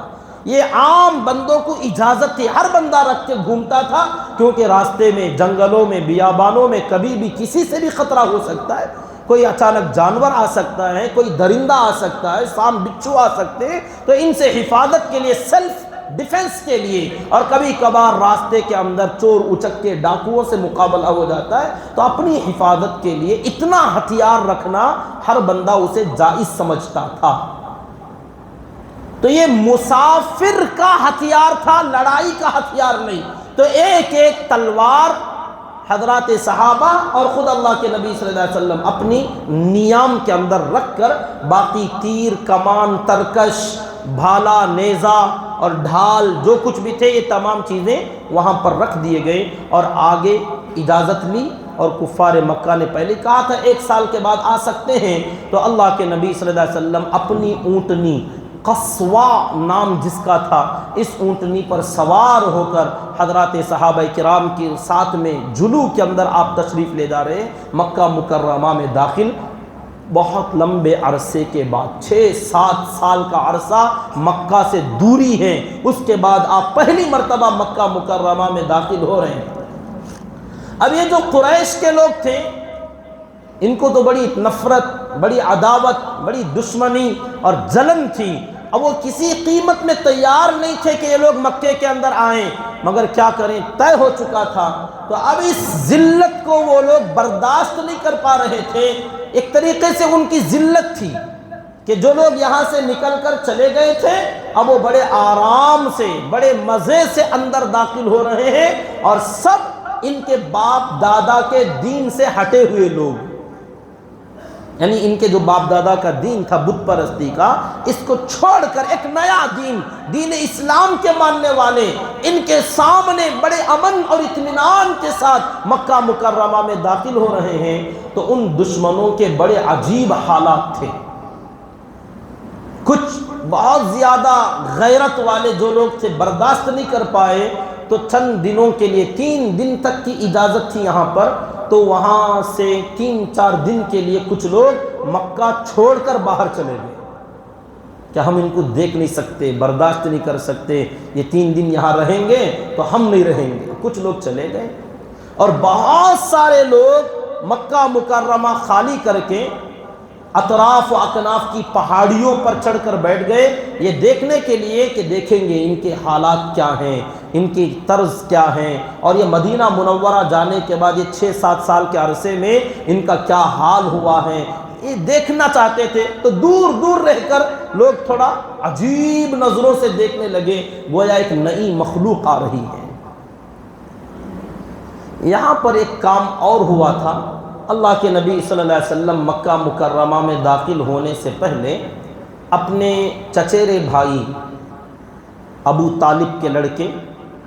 یہ عام بندوں کو اجازت تھی، ہر بندہ رکھ کے گھومتا تھا، کیونکہ راستے میں، جنگلوں میں، بیابانوں میں کبھی بھی کسی سے بھی خطرہ ہو سکتا ہے، کوئی اچانک جانور آ سکتا ہے، کوئی درندہ آ سکتا ہے، سام بچھو آ سکتے ہیں، تو ان سے حفاظت کے لیے، سیلف ڈیفنس کے لیے، اور کبھی کبھار راستے کے اندر چور اچک کے ڈاکوؤں سے مقابلہ ہو جاتا ہے، تو اپنی حفاظت کے لیے اتنا ہتھیار رکھنا ہر بندہ اسے جائز سمجھتا تھا۔ تو یہ مسافر کا ہتھیار تھا، لڑائی کا ہتھیار نہیں۔ تو ایک ایک تلوار حضرات صحابہ اور خود اللہ کے نبی صلی اللہ علیہ وسلم اپنی نیام کے اندر رکھ کر، باقی تیر، کمان، ترکش، بھالا، نیزہ اور ڈھال جو کچھ بھی تھے، یہ تمام چیزیں وہاں پر رکھ دیے گئے، اور آگے اجازت لی۔ اور کفار مکہ نے پہلے کہا تھا 1 سال کے بعد آ سکتے ہیں، تو اللہ کے نبی صلی اللہ علیہ وسلم اپنی اونٹنی قصوا نام جس کا تھا، اس اونٹنی پر سوار ہو کر حضرات صحابہ کرام کے ساتھ میں جلو کے اندر آپ تشریف لے جا رہے ہیں، مکہ مکرمہ میں داخل۔ بہت لمبے عرصے کے بعد، 6-7 سال کا عرصہ مکہ سے دوری ہے، اس کے بعد آپ پہلی مرتبہ مکہ مکرمہ میں داخل ہو رہے ہیں۔ اب یہ جو قریش کے لوگ تھے، ان کو تو بڑی نفرت، بڑی عداوت، بڑی دشمنی اور جلن تھی۔ اب وہ کسی قیمت میں تیار نہیں تھے کہ یہ لوگ مکے کے اندر آئیں، مگر کیا کریں، طے ہو چکا تھا۔ تو اب اس ذلت کو وہ لوگ برداشت نہیں کر پا رہے تھے۔ ایک طریقے سے ان کی ذلت تھی کہ جو لوگ یہاں سے نکل کر چلے گئے تھے، اب وہ بڑے آرام سے، بڑے مزے سے اندر داخل ہو رہے ہیں، اور سب ان کے باپ دادا کے دین سے ہٹے ہوئے لوگ، یعنی ان کے جو باپ دادا کا دین تھا بت پرستی کا، اس کو چھوڑ کر ایک نیا دین، دین اسلام کے ماننے والے ان کے سامنے بڑے امن اور اطمینان کے ساتھ مکہ مکرمہ میں داخل ہو رہے ہیں۔ تو ان دشمنوں کے بڑے عجیب حالات تھے۔ کچھ بہت زیادہ غیرت والے جو لوگ تھے برداشت نہیں کر پائے، تو چند دنوں کے لیے 3 دن تک کی اجازت تھی یہاں پر، تو وہاں سے 3-4 دن کے لیے کچھ لوگ مکہ چھوڑ کر باہر چلے گئے کہ ہم ان کو دیکھ نہیں سکتے، برداشت نہیں کر سکتے، یہ 3 دن یہاں رہیں گے تو ہم نہیں رہیں گے۔ کچھ لوگ چلے گئے، اور بہت سارے لوگ مکہ مکرمہ خالی کر کے اطراف و اکناف کی پہاڑیوں پر چڑھ کر بیٹھ گئے، یہ دیکھنے کے لیے کہ دیکھیں گے ان کے حالات کیا ہیں، ان کی طرز کیا ہیں، اور یہ مدینہ منورہ جانے کے بعد یہ 6-7 سال کے عرصے میں ان کا کیا حال ہوا ہے، یہ دیکھنا چاہتے تھے۔ تو دور دور رہ کر لوگ تھوڑا عجیب نظروں سے دیکھنے لگے، گویا ایک نئی مخلوق آ رہی ہے۔ یہاں پر ایک کام اور ہوا تھا۔ اللہ کے نبی صلی اللہ علیہ وسلم مکہ مکرمہ میں داخل ہونے سے پہلے اپنے چچیرے بھائی ابو طالب کے لڑکے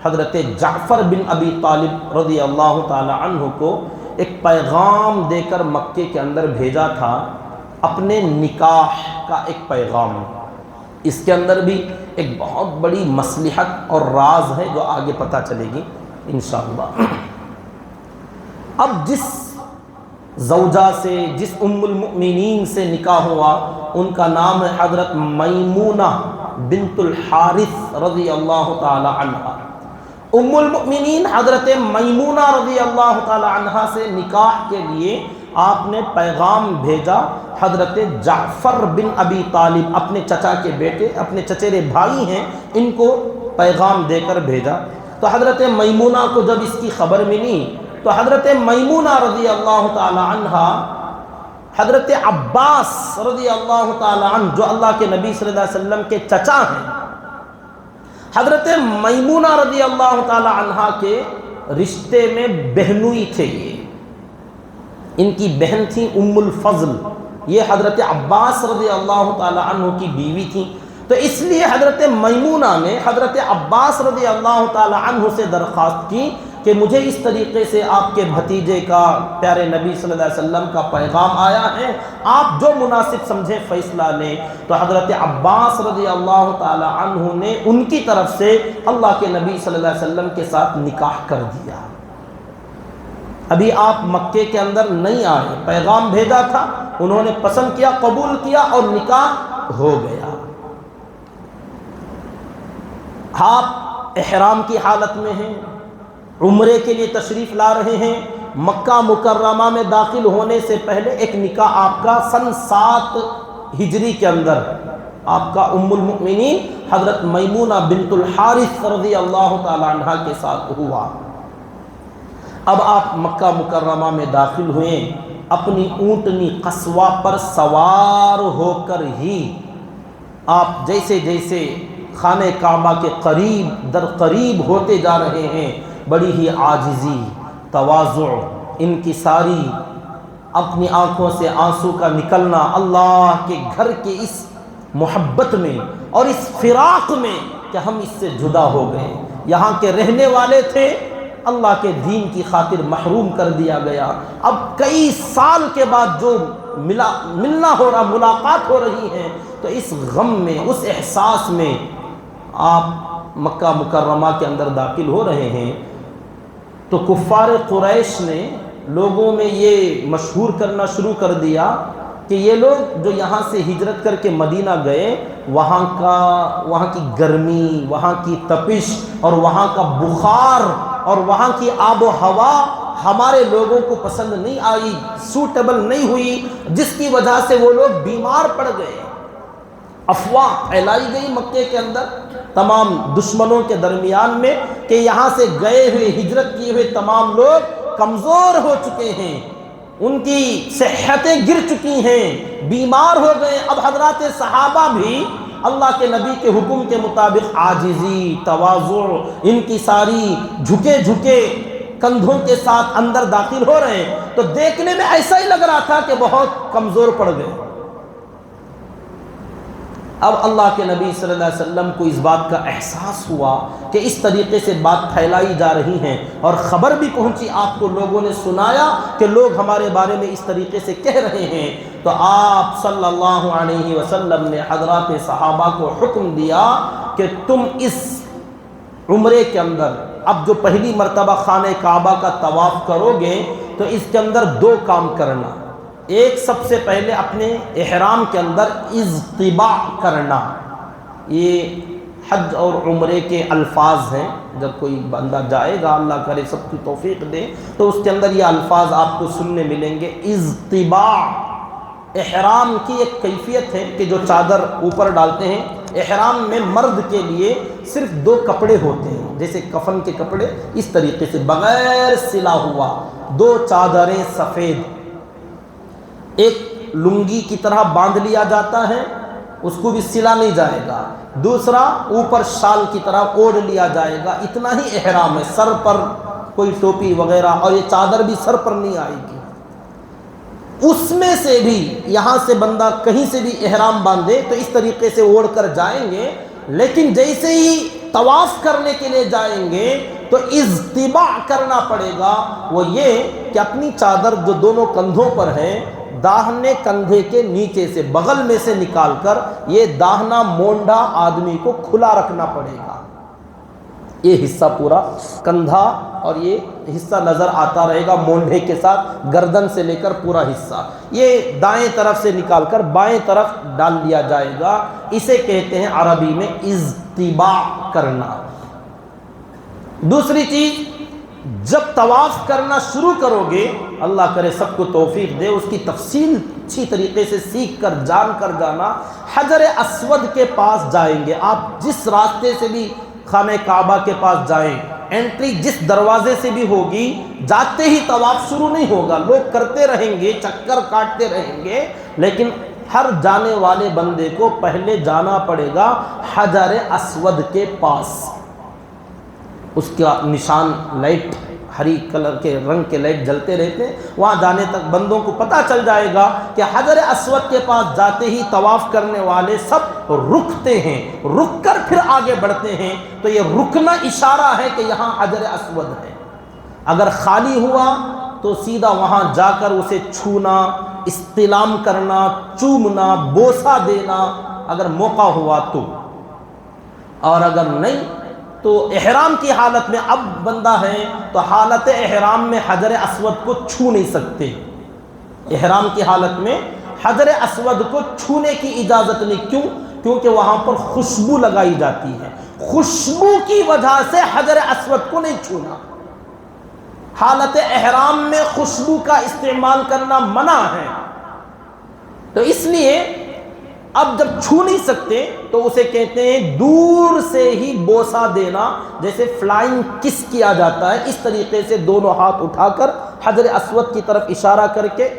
حضرت جعفر بن ابی طالب رضی اللہ تعالی عنہ کو ایک پیغام دے کر مکے کے اندر بھیجا تھا، اپنے نکاح کا ایک پیغام۔ اس کے اندر بھی ایک بہت بڑی مصلحت اور راز ہے جو آگے پتہ چلے گی انشاءاللہ۔ اب جس زوجہ سے، جس ام المؤمنین سے نکاح ہوا، ان کا نام ہے حضرت میمونہ بنت الحارث رضی اللہ تعالی عنہ۔ ام المؤمنین حضرت میمونہ رضی اللہ تعالی عنہ سے نکاح کے لیے آپ نے پیغام بھیجا حضرت جعفر بن ابی طالب، اپنے چچا کے بیٹے، اپنے چچیرے بھائی ہیں، ان کو پیغام دے کر بھیجا۔ تو حضرت میمونہ کو جب اس کی خبر ملی تو حضرت میمونہ رضی اللہ تعالی عنہ حضرت عباس رضی اللہ تعالی عنہ جو اللہ کے نبی صلی اللہ علیہ وسلم کے چچا ہیں، حضرت میمونہ رضی اللہ تعالی عنہ کے رشتے میں بہنوئی تھے، یہ ان کی بہن تھی ام الفضل، یہ حضرت عباس رضی اللہ تعالی عنہ کی بیوی تھی۔ تو اس لیے حضرت میمونہ نے حضرت عباس رضی اللہ تعالی عنہ سے درخواست کی کہ مجھے اس طریقے سے آپ کے بھتیجے کا، پیارے نبی صلی اللہ علیہ وسلم کا پیغام آیا ہے، آپ جو مناسب سمجھیں فیصلہ لیں۔ تو حضرت عباس رضی اللہ تعالی عنہ نے ان کی طرف سے اللہ کے نبی صلی اللہ علیہ وسلم کے ساتھ نکاح کر دیا۔ ابھی آپ مکے کے اندر نہیں آئے، پیغام بھیجا تھا، انہوں نے پسند کیا، قبول کیا، اور نکاح ہو گیا۔ آپ احرام کی حالت میں ہیں، عمرے کے لیے تشریف لا رہے ہیں، مکہ مکرمہ میں داخل ہونے سے پہلے ایک نکاح آپ کا سن 7 ہجری کے اندر آپ کا ام المؤمنین حضرت میمونہ بنت الحارث رضی اللہ تعالی عنہ کے ساتھ ہوا۔ اب آپ مکہ مکرمہ میں داخل ہوئے، اپنی اونٹنی قصوہ پر سوار ہو کر ہی آپ جیسے جیسے خانہ کعبہ کے قریب در قریب ہوتے جا رہے ہیں، بڑی ہی عاجزی، تواضع، انکساری، اپنی آنکھوں سے آنسو کا نکلنا، اللہ کے گھر کے اس محبت میں اور اس فراق میں کہ ہم اس سے جدا ہو گئے۔ یہاں کے رہنے والے تھے، اللہ کے دین کی خاطر محروم کر دیا گیا۔ اب کئی سال کے بعد جو ملنا ہو رہا، ملاقات ہو رہی ہے، تو اس غم میں، اس احساس میں آپ مکہ مکرمہ کے اندر داخل ہو رہے ہیں۔ تو کفار قریش نے لوگوں میں یہ مشہور کرنا شروع کر دیا کہ یہ لوگ جو یہاں سے ہجرت کر کے مدینہ گئے، وہاں کی گرمی، وہاں کی تپش اور وہاں کا بخار اور وہاں کی آب و ہوا ہمارے لوگوں کو پسند نہیں آئی، سوٹیبل نہیں ہوئی، جس کی وجہ سے وہ لوگ بیمار پڑ گئے۔ افواہ پھیلائی گئی مکے کے اندر تمام دشمنوں کے درمیان میں کہ یہاں سے گئے ہوئے، ہجرت کیے ہوئے تمام لوگ کمزور ہو چکے ہیں، ان کی صحتیں گر چکی ہیں، بیمار ہو گئے۔ اب حضرات صحابہ بھی اللہ کے نبی کے حکم کے مطابق عاجزی، تواضع، ان کی ساری جھکے جھکے کندھوں کے ساتھ اندر داخل ہو رہے ہیں، تو دیکھنے میں ایسا ہی لگ رہا تھا کہ بہت کمزور پڑ گئے۔ اب اللہ کے نبی صلی اللہ علیہ وسلم کو اس بات کا احساس ہوا کہ اس طریقے سے بات پھیلائی جا رہی ہیں، اور خبر بھی پہنچی، آپ کو لوگوں نے سنایا کہ لوگ ہمارے بارے میں اس طریقے سے کہہ رہے ہیں، تو آپ صلی اللہ علیہ وسلم نے حضرات صحابہ کو حکم دیا کہ تم اس عمرے کے اندر اب جو پہلی مرتبہ خانہ کعبہ کا طواف کرو گے تو اس کے اندر دو کام کرنا۔ ایک، سب سے پہلے اپنے احرام کے اندر اضطباع کرنا۔ یہ حج اور عمرے کے الفاظ ہیں، جب کوئی بندہ جائے گا، اللہ کرے سب کی توفیق دے، تو اس کے اندر یہ الفاظ آپ کو سننے ملیں گے۔ اضطباع احرام کی ایک کیفیت ہے کہ جو چادر اوپر ڈالتے ہیں، احرام میں مرد کے لیے صرف دو کپڑے ہوتے ہیں، جیسے کفن کے کپڑے، اس طریقے سے بغیر سلا ہوا دو چادریں سفید، ایک لنگی کی طرح باندھ لیا جاتا ہے، اس کو بھی سلا نہیں جائے گا، دوسرا اوپر شال کی طرح اوڑھ لیا جائے گا، اتنا ہی احرام ہے، سر پر کوئی ٹوپی وغیرہ، اور یہ چادر بھی سر پر نہیں آئے گی۔ اس میں سے بھی یہاں سے بندہ کہیں سے بھی احرام باندھے تو اس طریقے سے اوڑھ کر جائیں گے، لیکن جیسے ہی طواف کرنے کے لیے جائیں گے تو اضطباع کرنا پڑے گا۔ وہ یہ کہ اپنی چادر جو دونوں کندھوں پر ہے، داہنے کندھے کے نیچے سے، بغل میں سے نکال کر یہ داہنا مونڈا آدمی کو کھلا رکھنا پڑے گا۔ یہ حصہ پورا کندھا اور یہ حصہ نظر آتا رہے گا مونڈے کے ساتھ، گردن سے لے کر پورا حصہ یہ دائیں طرف سے نکال کر بائیں طرف ڈال دیا جائے گا۔ اسے کہتے ہیں عربی میں اضطباع کرنا۔ دوسری چیز، جب طواف کرنا شروع کرو گے، اللہ کرے سب کو توفیق دے، اس کی تفصیل اچھی طریقے سے سیکھ کر جان کر جانا، حجر اسود کے پاس جائیں گے آپ، جس راستے سے بھی خانہ کعبہ کے پاس جائیں، انٹری جس دروازے سے بھی ہوگی، جاتے ہی طواف شروع نہیں ہوگا، لوگ کرتے رہیں گے، چکر کاٹتے رہیں گے، لیکن ہر جانے والے بندے کو پہلے جانا پڑے گا حجر اسود کے پاس۔ اس کا نشان لائٹ، ہری کلر کے رنگ کے لائٹ جلتے رہتے ہیں، وہاں جانے تک بندوں کو پتہ چل جائے گا کہ حجر اسود کے پاس جاتے ہی طواف کرنے والے سب رکتے ہیں، رک کر پھر آگے بڑھتے ہیں، تو یہ رکنا اشارہ ہے کہ یہاں حجر اسود ہے۔ اگر خالی ہوا تو سیدھا وہاں جا کر اسے چھونا، استلام کرنا، چومنا، بوسہ دینا، اگر موقع ہوا تو، اور اگر نہیں تو احرام کی حالت میں اب بندہ ہے تو حالت احرام میں حجر اسود کو چھو نہیں سکتے۔ احرام کی حالت میں حجر اسود کو چھونے کی اجازت نہیں، کیوں؟ کیونکہ وہاں پر خوشبو لگائی جاتی ہے، خوشبو کی وجہ سے حجر اسود کو نہیں چھونا۔ حالت احرام میں خوشبو کا استعمال کرنا منع ہے، تو اس لیے اب جب چھو نہیں سکتے تو اسے کہتے ہیں دور سے ہی بوسہ دینا، جیسے فلائنگ کس کیا جاتا ہے، اس طریقے سے دونوں ہاتھ اٹھا کر حجر اسود کی طرف اشارہ کر کے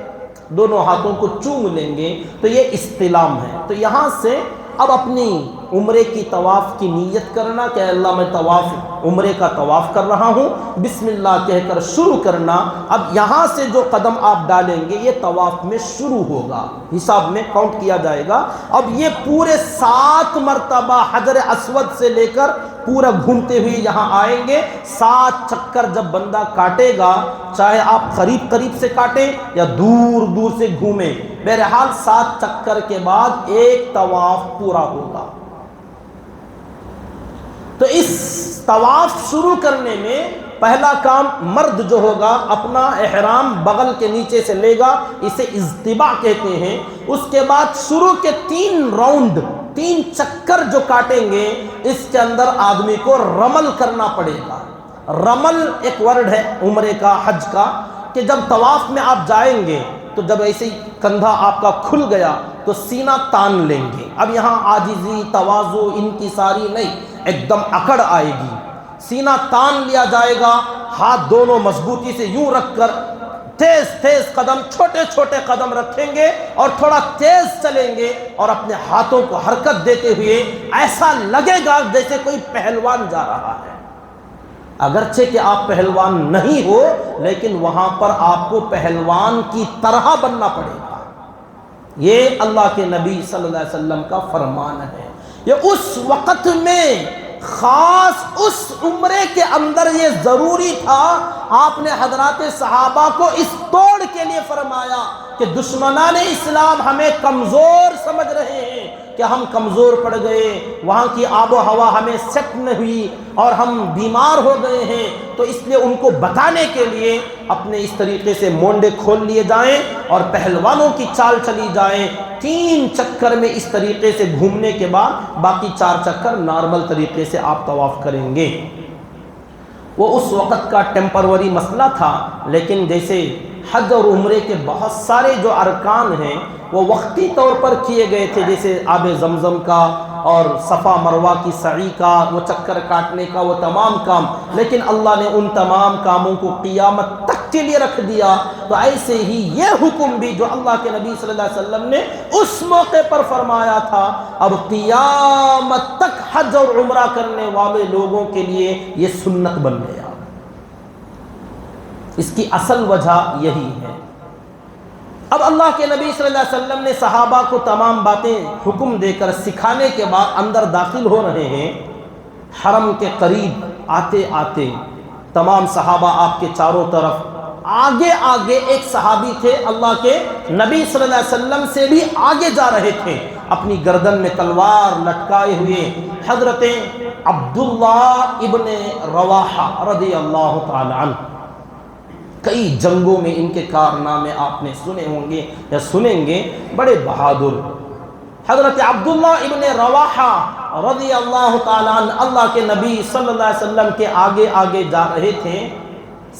دونوں ہاتھوں کو چوم لیں گے، تو یہ استلام ہے۔ تو یہاں سے اب اپنی عمرے کی طواف کی نیت کرنا کہ اللہ میں عمرے کا طواف کر رہا ہوں، بسم اللہ کہہ کر شروع کرنا۔ اب یہاں سے جو قدم آپ ڈالیں گے یہ طواف میں شروع ہوگا، حساب میں کاؤنٹ کیا جائے گا۔ اب یہ پورے 7 مرتبہ حجر اسود سے لے کر پورا گھومتے ہوئے یہاں آئیں گے۔ 7 چکر جب بندہ کاٹے گا، چاہے آپ قریب قریب سے کاٹیں یا دور دور سے گھومیں، بہرحال 7 چکر کے بعد ایک طواف پورا ہوگا۔ تو اس طواف شروع کرنے میں پہلا کام مرد جو ہوگا اپنا احرام بغل کے نیچے سے لے گا، اسے اضطباع کہتے ہیں۔ اس کے بعد شروع کے 3 راؤنڈ، 3 چکر جو کاٹیں گے، اس کے اندر آدمی کو رمل کرنا پڑے گا۔ رمل ایک ورڈ ہے عمرے کا، حج کا، کہ جب طواف میں آپ جائیں گے تو جب ایسے ہی کندھا آپ کا کھل گیا تو سینہ تان لیں گے. اب یہاں عاجزی، تواضع، انکساری نہیں، ایک دم اکڑ آئے گی. سینہ تان لیا جائے گا، ہاتھ دونوں مضبوطی سے یوں رکھ کر تیز تیز قدم، چھوٹے چھوٹے قدم رکھیں گے اور تھوڑا تیز چلیں گے اور اپنے ہاتھوں کو حرکت دیتے ہوئے ایسا لگے گا جیسے کوئی پہلوان جا رہا ہے. اگرچہ کہ آپ پہلوان نہیں ہو، لیکن وہاں پر آپ کو پہلوان کی طرح بننا پڑے گا. یہ اللہ کے نبی صلی اللہ علیہ وسلم کا فرمان ہے. یہ اس وقت میں خاص اس عمرے کے اندر یہ ضروری تھا. آپ نے حضرات صحابہ کو اس توڑ کے لیے فرمایا کہ دشمنان اسلام ہمیں کمزور سمجھ رہے ہیں کہ ہم کمزور پڑ گئے، وہاں کی آب و ہوا ہمیں سیٹ نہ ہوئی اور ہم بیمار ہو گئے ہیں، تو اس لیے ان کو بتانے کے لیے اپنے اس طریقے سے مونڈے کھول لیے جائیں اور پہلوانوں کی چال چلی جائیں. 3 چکر میں اس طریقے سے گھومنے کے بعد باقی 4 چکر نارمل طریقے سے آپ طواف کریں گے. وہ اس وقت کا ٹیمپروری مسئلہ تھا، لیکن جیسے حج اور عمرے کے بہت سارے جو ارکان ہیں وہ وقتی طور پر کیے گئے تھے، جیسے آب زمزم کا اور صفا مروہ کی سعی کا، وہ چکر کاٹنے کا، وہ تمام کام، لیکن اللہ نے ان تمام کاموں کو قیامت تک کے لیے رکھ دیا. تو ایسے ہی یہ حکم بھی جو اللہ کے نبی صلی اللہ علیہ وسلم نے اس موقع پر فرمایا تھا، اب قیامت تک حج اور عمرہ کرنے والے لوگوں کے لیے یہ سنت بن گیا. اس کی اصل وجہ یہی ہے. اب اللہ کے نبی صلی اللہ علیہ وسلم نے صحابہ کو تمام باتیں حکم دے کر سکھانے کے بعد اندر داخل ہو رہے ہیں. حرم کے قریب آتے آتے تمام صحابہ آپ کے چاروں طرف، آگے آگے ایک صحابی تھے اللہ کے نبی صلی اللہ علیہ وسلم سے بھی آگے جا رہے تھے، اپنی گردن میں تلوار لٹکائے ہوئے. حضرت عبداللہ ابن رواحہ رضی اللہ تعالی عنہ، کئی جنگوں میں ان کے کارنامے آپ نے سنے ہوں گے یا سنیں گے، بڑے بہادر. حضرت عبداللہ ابن رواحہ رضی اللہ تعالیٰ عنہ اللہ کے نبی صلی اللہ علیہ وسلم کے آگے آگے جا رہے تھے.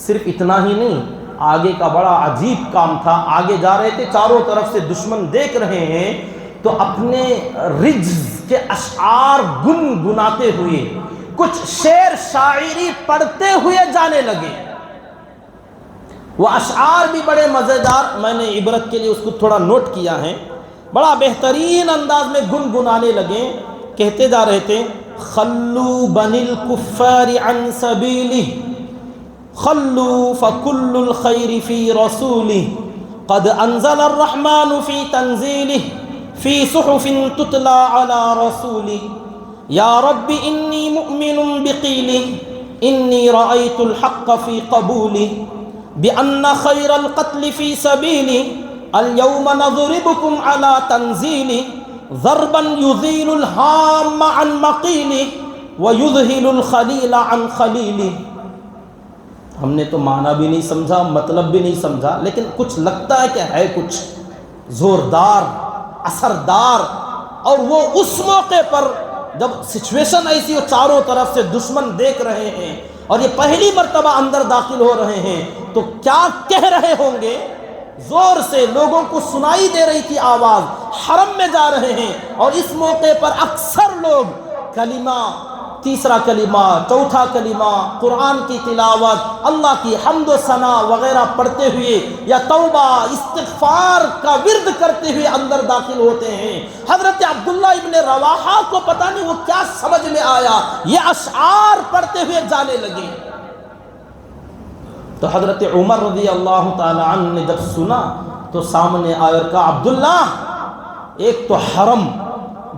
صرف اتنا ہی نہیں، آگے کا بڑا عجیب کام تھا. آگے جا رہے تھے، چاروں طرف سے دشمن دیکھ رہے ہیں، تو اپنے رجز کے اشعار گنگناتے ہوئے کچھ شعر شاعری پڑھتے ہوئے جانے لگے. وہ اشعار بھی بڑے مزیدار، میں نے عبرت کے لیے اس کو تھوڑا نوٹ کیا ہے. بڑا بہترین انداز میں گنگنانے لگے. کہتے جا رہے تھے: خلو بن الکفار عن سبیلہ، خلو فکل الخیر فی رسولہ، قد انزل الرحمن فی تنزیلہ، فی صحف تتلی علی رسولہ، یا رب انی مؤمن بقیلہ، انی رأیت الحق فی قبولہ، بأن خیر القتل فی سبیلی، اليوم نضربکم علی تنزیلی، ضربا یزیل الہام عن مقیلی، ویذہل الخلیل عن خلیلی. ہم نے تو معنی بھی نہیں سمجھا، مطلب بھی نہیں سمجھا، لیکن کچھ لگتا ہے کہ ہے کچھ زوردار، اثردار. اور وہ اس موقع پر جب سچویشن ایسی ہو، چاروں طرف سے دشمن دیکھ رہے ہیں اور یہ پہلی مرتبہ اندر داخل ہو رہے ہیں، تو کیا کہہ رہے ہوں گے؟ زور سے لوگوں کو سنائی دے رہی تھی آواز. حرم میں جا رہے ہیں اور اس موقع پر اکثر لوگ کلمہ، تیسرا کلمہ، چوتھا کلمہ، قرآن کی تلاوت، اللہ کی حمد و ثنا وغیرہ پڑھتے ہوئے یا توبہ استغفار کا ورد کرتے ہوئے اندر داخل ہوتے ہیں. حضرت عبداللہ ابن رواحہ کو پتہ نہیں وہ کیا سمجھ میں آیا، یہ اشعار پڑھتے ہوئے جانے لگے. تو حضرت عمر رضی اللہ تعالی عنہ نے جب سنا تو سامنے آئے اور کہا: عبداللہ، ایک تو حرم،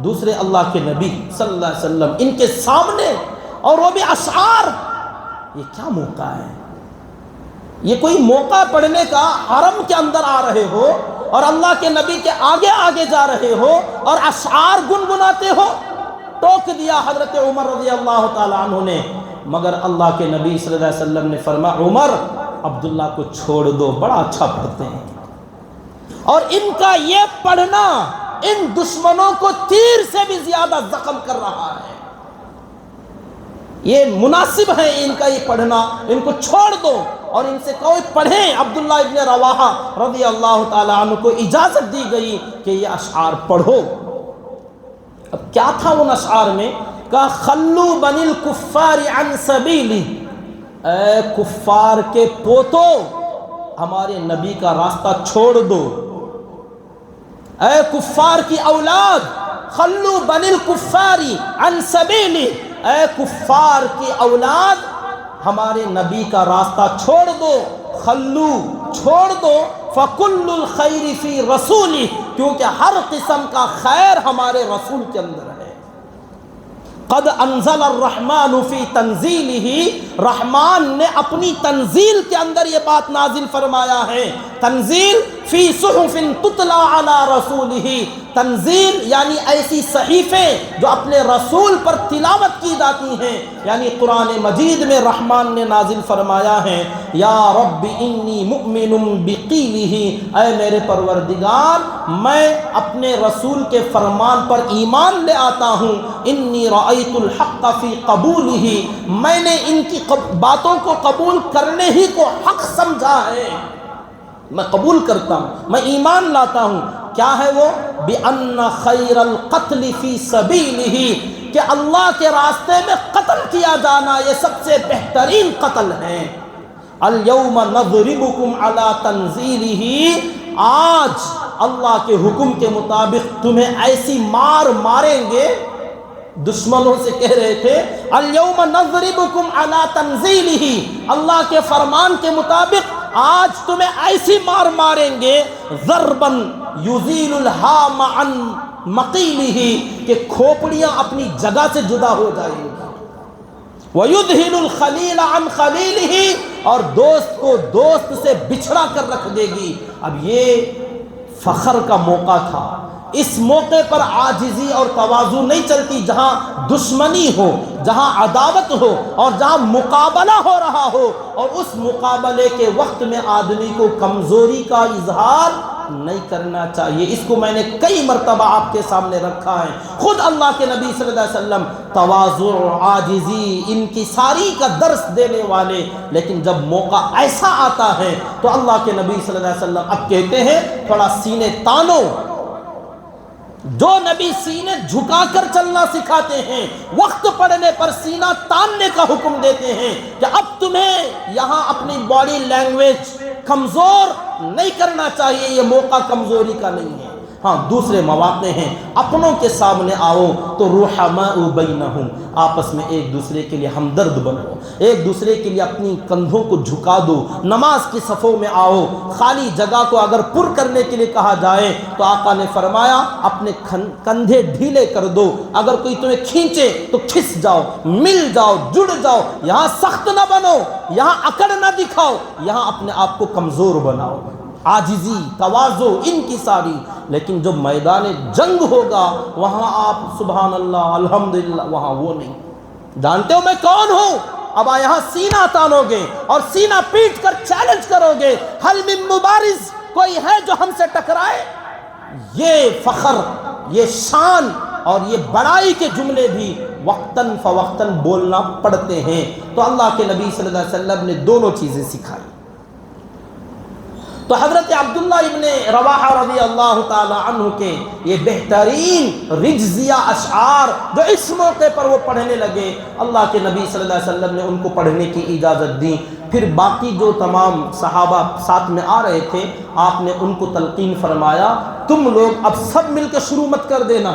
دوسرے اللہ کے نبی صلی اللہ علیہ وسلم ان کے سامنے، اور وہ بھی اشعار، یہ کیا موقع ہے؟ یہ کوئی موقع پڑھنے کا؟ حرم کے اندر آ رہے ہو اور اللہ کے نبی کے آگے آگے جا رہے ہو اور اشعار گنگناتے ہو. ٹوک دیا حضرت عمر رضی اللہ تعالیٰ عنہ نے. مگر اللہ کے نبی صلی اللہ علیہ وسلم نے فرمایا: عمر، عبداللہ کو چھوڑ دو، بڑا اچھا پڑھتے ہیں، اور ان کا یہ پڑھنا ان دشمنوں کو تیر سے بھی زیادہ زخم کر رہا ہے. یہ مناسب ہے ان کا یہ پڑھنا، ان کو چھوڑ دو اور ان سے کہو پڑھیں۔ عبداللہ ابن رواحہ رضی اللہ تعالی عنہ کو اجازت دی گئی کہ یہ اشعار پڑھو۔ اب کیا تھا ان اشعار میں؟ کہا خلو بنی الکفار عن سبیلی، اے کفار کے پوتو ہمارے نبی کا راستہ چھوڑ دو، اے کفار کی اولاد، خلو بنی الکفار عن سبیلی، اے کفار کی اولاد ہمارے نبی کا راستہ چھوڑ دو، خلو چھوڑ دو، فکل الخیر فی رسولی، کیونکہ ہر قسم کا خیر ہمارے رسول کے اندر ہے۔ قد انزل الرحمن فی تنزیلہ، رحمان نے اپنی تنزیل کے اندر یہ بات نازل فرمایا ہے۔ تنزیل فی صحف تتلی علی رسولہ، تنزیل یعنی ایسی صحیفے جو اپنے رسول پر تلاوت کی جاتی ہیں، یعنی قرآن مجید میں رحمان نے نازل فرمایا ہے یا رب انی مؤمن بقیلہ، اے میرے پروردگار میں اپنے رسول کے فرمان پر ایمان لے آتا ہوں، انی رأیت الحق فی قبولہ، میں نے ان کی باتوں کو قبول کرنے ہی کو حق سمجھا ہے، میں قبول کرتا ہوں، میں ایمان لاتا ہوں۔ کیا ہے وہ؟ بِأَنَّ خَيْرَ الْقَتْلِ فِي سَبِيلِهِ، کہ اللہ کے راستے میں قتل کیا جانا یہ سب سے بہترین قتل ہے۔ الْيَوْمَ نَضْرِبُكُمْ عَلَى تَنزِيلِهِ، آج اللہ کے حکم کے مطابق تمہیں ایسی مار ماریں گے، دشمنوں سے کہہ رہے تھے الْيَوْمَ نَضْرِبُكُمْ عَلَى تَنزِيلِهِ، اللہ کے فرمان کے مطابق آج تمہیں ایسی مار ماریں گے، ضرباً یزیل الہام عن مقیلہ، کہ کھوپڑیاں اپنی جگہ سے جدا ہو جائیں گی، وَيُدْهِلُ الْخَلِيلَ عَنْ خَلِيلِهِ، اور دوست کو دوست سے بچھڑا کر رکھ دے گی۔ اب یہ فخر کا موقع تھا، اس موقع پر عاجزی اور تواضع نہیں چلتی، جہاں دشمنی ہو، جہاں عداوت ہو اور جہاں مقابلہ ہو رہا ہو، اور اس مقابلے کے وقت میں آدمی کو کمزوری کا اظہار نہیں کرنا چاہیے۔ اس کو میں نے کئی مرتبہ آپ کے سامنے رکھا ہے، خود اللہ کے نبی صلی اللہ علیہ وسلم تواضع، عاجزی، انکساری کا درس دینے والے، لیکن جب موقع ایسا آتا ہے تو اللہ کے نبی صلی اللہ علیہ وسلم اب کہتے ہیں تھوڑا سینے تانو۔ جو نبی سینے جھکا کر چلنا سکھاتے ہیں، وقت پڑنے پر سینہ تاننے کا حکم دیتے ہیں کہ اب تمہیں یہاں اپنی باڈی لینگویج کمزور نہیں کرنا چاہیے، یہ موقع کمزوری کا نہیں ہے۔ ہاں دوسرے مواقع ہیں، اپنوں کے سامنے آؤ تو رحماء بینہم، آپس میں ایک دوسرے کے لیے ہمدرد بنو، ایک دوسرے کے لیے اپنی کندھوں کو جھکا دو، نماز کی صفوں میں آؤ، خالی جگہ کو اگر پر کرنے کے لیے کہا جائے تو آقا نے فرمایا اپنے کندھے ڈھیلے کر دو، اگر کوئی تمہیں کھینچے تو کھس جاؤ، مل جاؤ، جڑ جاؤ، یہاں سخت نہ بنو، یہاں اکڑ نہ دکھاؤ، یہاں اپنے آپ کو کمزور بناؤ، عاجزی، تواضع، انکساری۔ لیکن جب میدان جنگ ہوگا وہاں آپ سبحان اللہ الحمدللہ، وہاں وہ نہیں۔ جانتے ہو میں کون ہوں؟ اب یہاں سینہ تانو گے اور سینہ پیٹ کر چیلنج کرو گے، حل من مبارز، کوئی ہے جو ہم سے ٹکرائے؟ یہ فخر، یہ شان اور یہ بڑائی کے جملے بھی وقتاً فوقتاً بولنا پڑتے ہیں۔ تو اللہ کے نبی صلی اللہ علیہ وسلم نے دونوں چیزیں سکھائی۔ تو حضرت عبداللہ ابن رواحہ رضی اللہ تعالی عنہ کے یہ بہترین رجزیہ اشعار جو اس موقع پر وہ پڑھنے لگے، اللہ کے نبی صلی اللہ علیہ وسلم نے ان کو پڑھنے کی اجازت دی۔ پھر باقی جو تمام صحابہ ساتھ میں آ رہے تھے، آپ نے ان کو تلقین فرمایا تم لوگ اب سب مل کے شروع مت کر دینا۔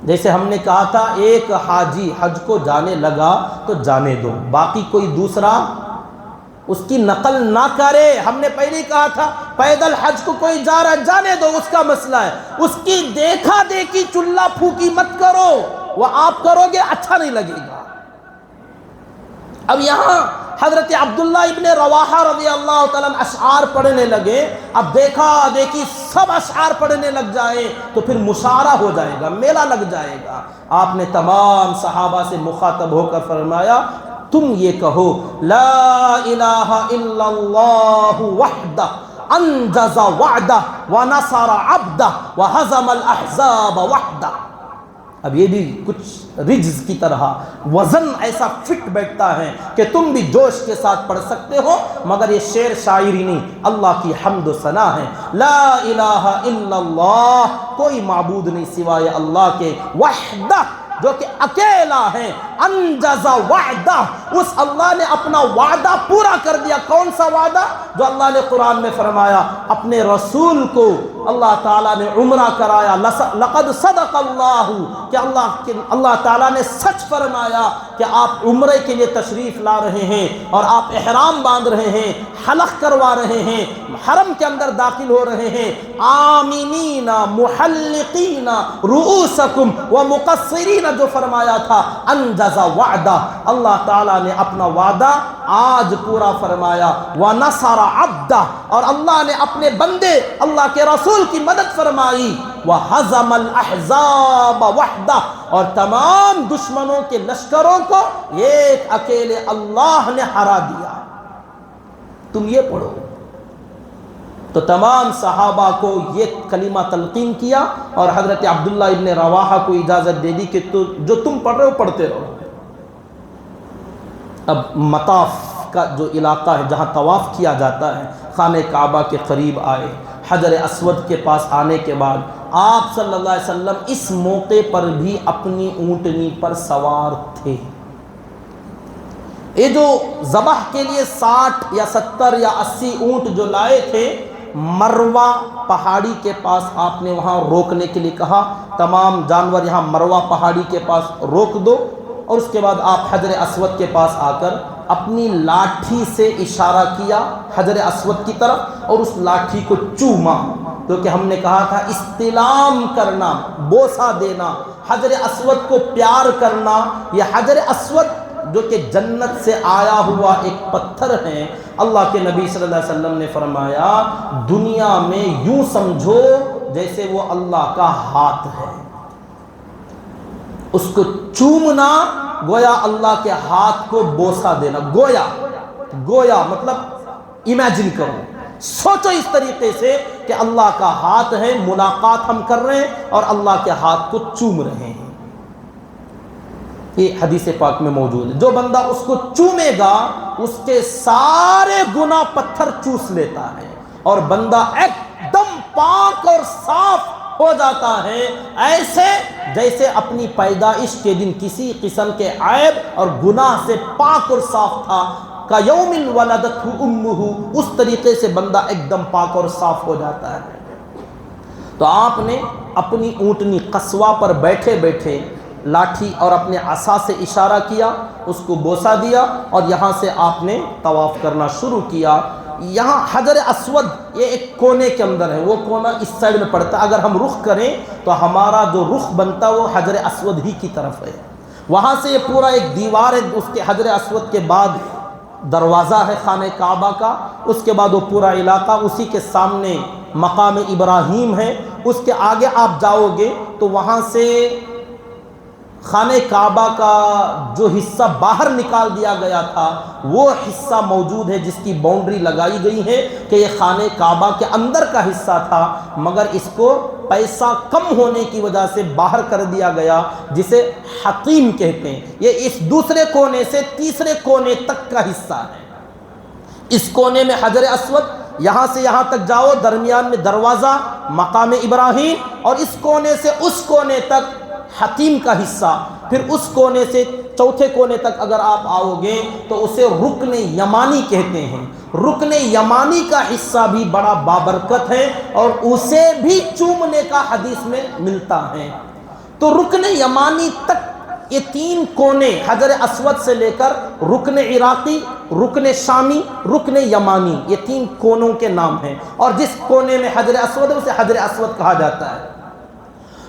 جیسے ہم نے کہا تھا ایک حاجی حج کو جانے لگا تو جانے دو، باقی کوئی دوسرا اس کی نقل نہ کرے۔ ہم نے پہلے کہا تھا پیدل حج کو کوئی جا رہا ہے جانے دو، اس کا مسئلہ ہے، اس کی دیکھا دیکھی چلہ پھوکی مت کرو، وہ آپ کرو گے اچھا نہیں لگے گا۔ اب یہاں حضرت عبداللہ ابن رواحہ رضی اللہ تعالیٰ عنہ اشعار پڑھنے لگے، اب دیکھا دیکھی سب اشعار پڑھنے لگ جائے تو پھر مشاعرہ ہو جائے گا، میلہ لگ جائے گا۔ آپ نے تمام صحابہ سے مخاطب ہو کر فرمایا تم یہ کہو لا الہ الا اللہ وحدہ انجز وعدہ ونصر عبدہ وہزم الاحزاب وحدہ، اب یہ بھی کچھ رجز کی طرح وزن ایسا فٹ بیٹھتا ہے کہ تم بھی جوش کے ساتھ پڑھ سکتے ہو، مگر یہ شعر شاعری نہیں، اللہ کی حمد و ثنا ہے۔ لا الہ الا اللہ، کوئی معبود نہیں سوائے اللہ کے، وحدہ، جو کہ اکیلا ہے، انجز وعدہ، اس اللہ نے اپنا وعدہ پورا کر دیا۔ کون سا وعدہ؟ جو اللہ نے قرآن میں فرمایا، اپنے رسول کو اللہ تعالیٰ نے عمرہ کرایا، لقد صدق اللہ، کہ اللہ تعالیٰ نے سچ فرمایا کہ آپ عمرے کے لیے تشریف لا رہے ہیں اور آپ احرام باندھ رہے ہیں، حلق کروا رہے ہیں، حرم کے اندر داخل ہو رہے ہیں، آمینین محلقین رؤوسکم ومقصرین، جو فرمایا تھا انجز وعدہ، اللہ تعالیٰ نے اپنا وعدہ آج پورا فرمایا۔ ونصر عبدہ، اور اللہ نے اپنے بندے اللہ کے رسول کی مدد فرمائی۔ وہزم الاحزاب وحدہ، اور تمام دشمنوں کے لشکروں کو ایک اکیلے اللہ نے ہرا دیا۔ تم یہ پڑھو۔ تو تمام صحابہ کو یہ کلمہ تلقین کیا، اور حضرت عبداللہ ابن رواحہ کو اجازت دے دی کہ جو تم پڑھ رہے ہو پڑھتے رہو۔ اب مطاف کا جو علاقہ ہے جہاں طواف کیا جاتا ہے، خانہ کعبہ کے قریب آئے، حجر اسود کے پاس آنے کے بعد آپ صلی اللہ علیہ وسلم اس موقع پر بھی اپنی اونٹنی پر سوار تھے۔ یہ جو ذبح کے لیے 60 یا 70 یا 80 اونٹ جو لائے تھے، مروہ پہاڑی کے پاس آپ نے وہاں روکنے کے لیے کہا، تمام جانور یہاں مروہ پہاڑی کے پاس روک دو، اور اس کے بعد آپ حجر اسود کے پاس آ کر اپنی لاٹھی سے اشارہ کیا حجر اسود کی طرف، اور اس لاٹھی کو چوما، کیونکہ ہم نے کہا تھا استلام کرنا، بوسہ دینا، حجر اسود کو پیار کرنا۔ یہ حجر اسود جو کہ جنت سے آیا ہوا ایک پتھر ہے، اللہ کے نبی صلی اللہ علیہ وسلم نے فرمایا دنیا میں یوں سمجھو جیسے وہ اللہ کا ہاتھ ہے۔ اس کو چومنا گویا اللہ کے ہاتھ کو بوسہ دینا، گویا مطلب امیجن کرو، سوچو اس طریقے سے کہ اللہ کا ہاتھ ہے، ملاقات ہم کر رہے ہیں اور اللہ کے ہاتھ کو چوم رہے ہیں۔ یہ حدیث پاک میں موجود ہے۔ جو بندہ اس کو چومے گا اس کے سارے گناہ پتھر چوس لیتا ہے، اور بندہ ایک دم پاک اور صاف ہو جاتا ہے، ایسے جیسے اپنی پیدائش کے دن کسی قسم کے عیب اور گناہ سے پاک اور صاف تھا۔ کَیَوْمٍ وَلَدَتْهُ أُمُّهُ، اس طریقے سے بندہ ایک دم پاک اور صاف ہو جاتا ہے۔ تو آپ نے اپنی اونٹنی قصوہ پر بیٹھے بیٹھے لاٹھی اور اپنے عصا سے اشارہ کیا، اس کو بوسہ دیا، اور یہاں سے آپ نے طواف کرنا شروع کیا۔ یہاں حجر اسود یہ ایک کونے کے اندر ہے، وہ کونا اس سائڈ میں پڑتا ہے، اگر ہم رخ کریں تو ہمارا جو رخ بنتا ہے وہ حجر اسود ہی کی طرف ہے۔ وہاں سے یہ پورا ایک دیوار ہے، اس کے حجر اسود کے بعد دروازہ ہے خانہ کعبہ کا، اس کے بعد وہ پورا علاقہ، اسی کے سامنے مقام ابراہیم ہے۔ اس کے آگے آپ جاؤ گے تو وہاں سے خانہ کعبہ کا جو حصہ باہر نکال دیا گیا تھا وہ حصہ موجود ہے، جس کی باؤنڈری لگائی گئی ہے کہ یہ خانہ کعبہ کے اندر کا حصہ تھا، مگر اس کو پیسہ کم ہونے کی وجہ سے باہر کر دیا گیا، جسے حطیم کہتے ہیں۔ یہ اس دوسرے کونے سے تیسرے کونے تک کا حصہ ہے۔ اس کونے میں حجر اسود، یہاں سے یہاں تک جاؤ، درمیان میں دروازہ مقام ابراہیم، اور اس کونے سے اس کونے تک حتیم کا حصہ، پھر اس کونے سے چوتھے کونے تک اگر آپ آؤ گے تو اسے رکن یمانی کہتے ہیں۔ رکن یمانی کا حصہ بھی بڑا بابرکت ہے، اور اسے بھی چومنے کا حدیث میں ملتا ہے۔ تو رکن یمانی تک یہ 3 کونے، حجر اسود سے لے کر رکن عراقی، رکن شامی، رکن یمانی، یہ 3 کونوں کے نام ہیں، اور جس کونے میں حجر اسود ہے اسے حجر اسود کہا جاتا ہے۔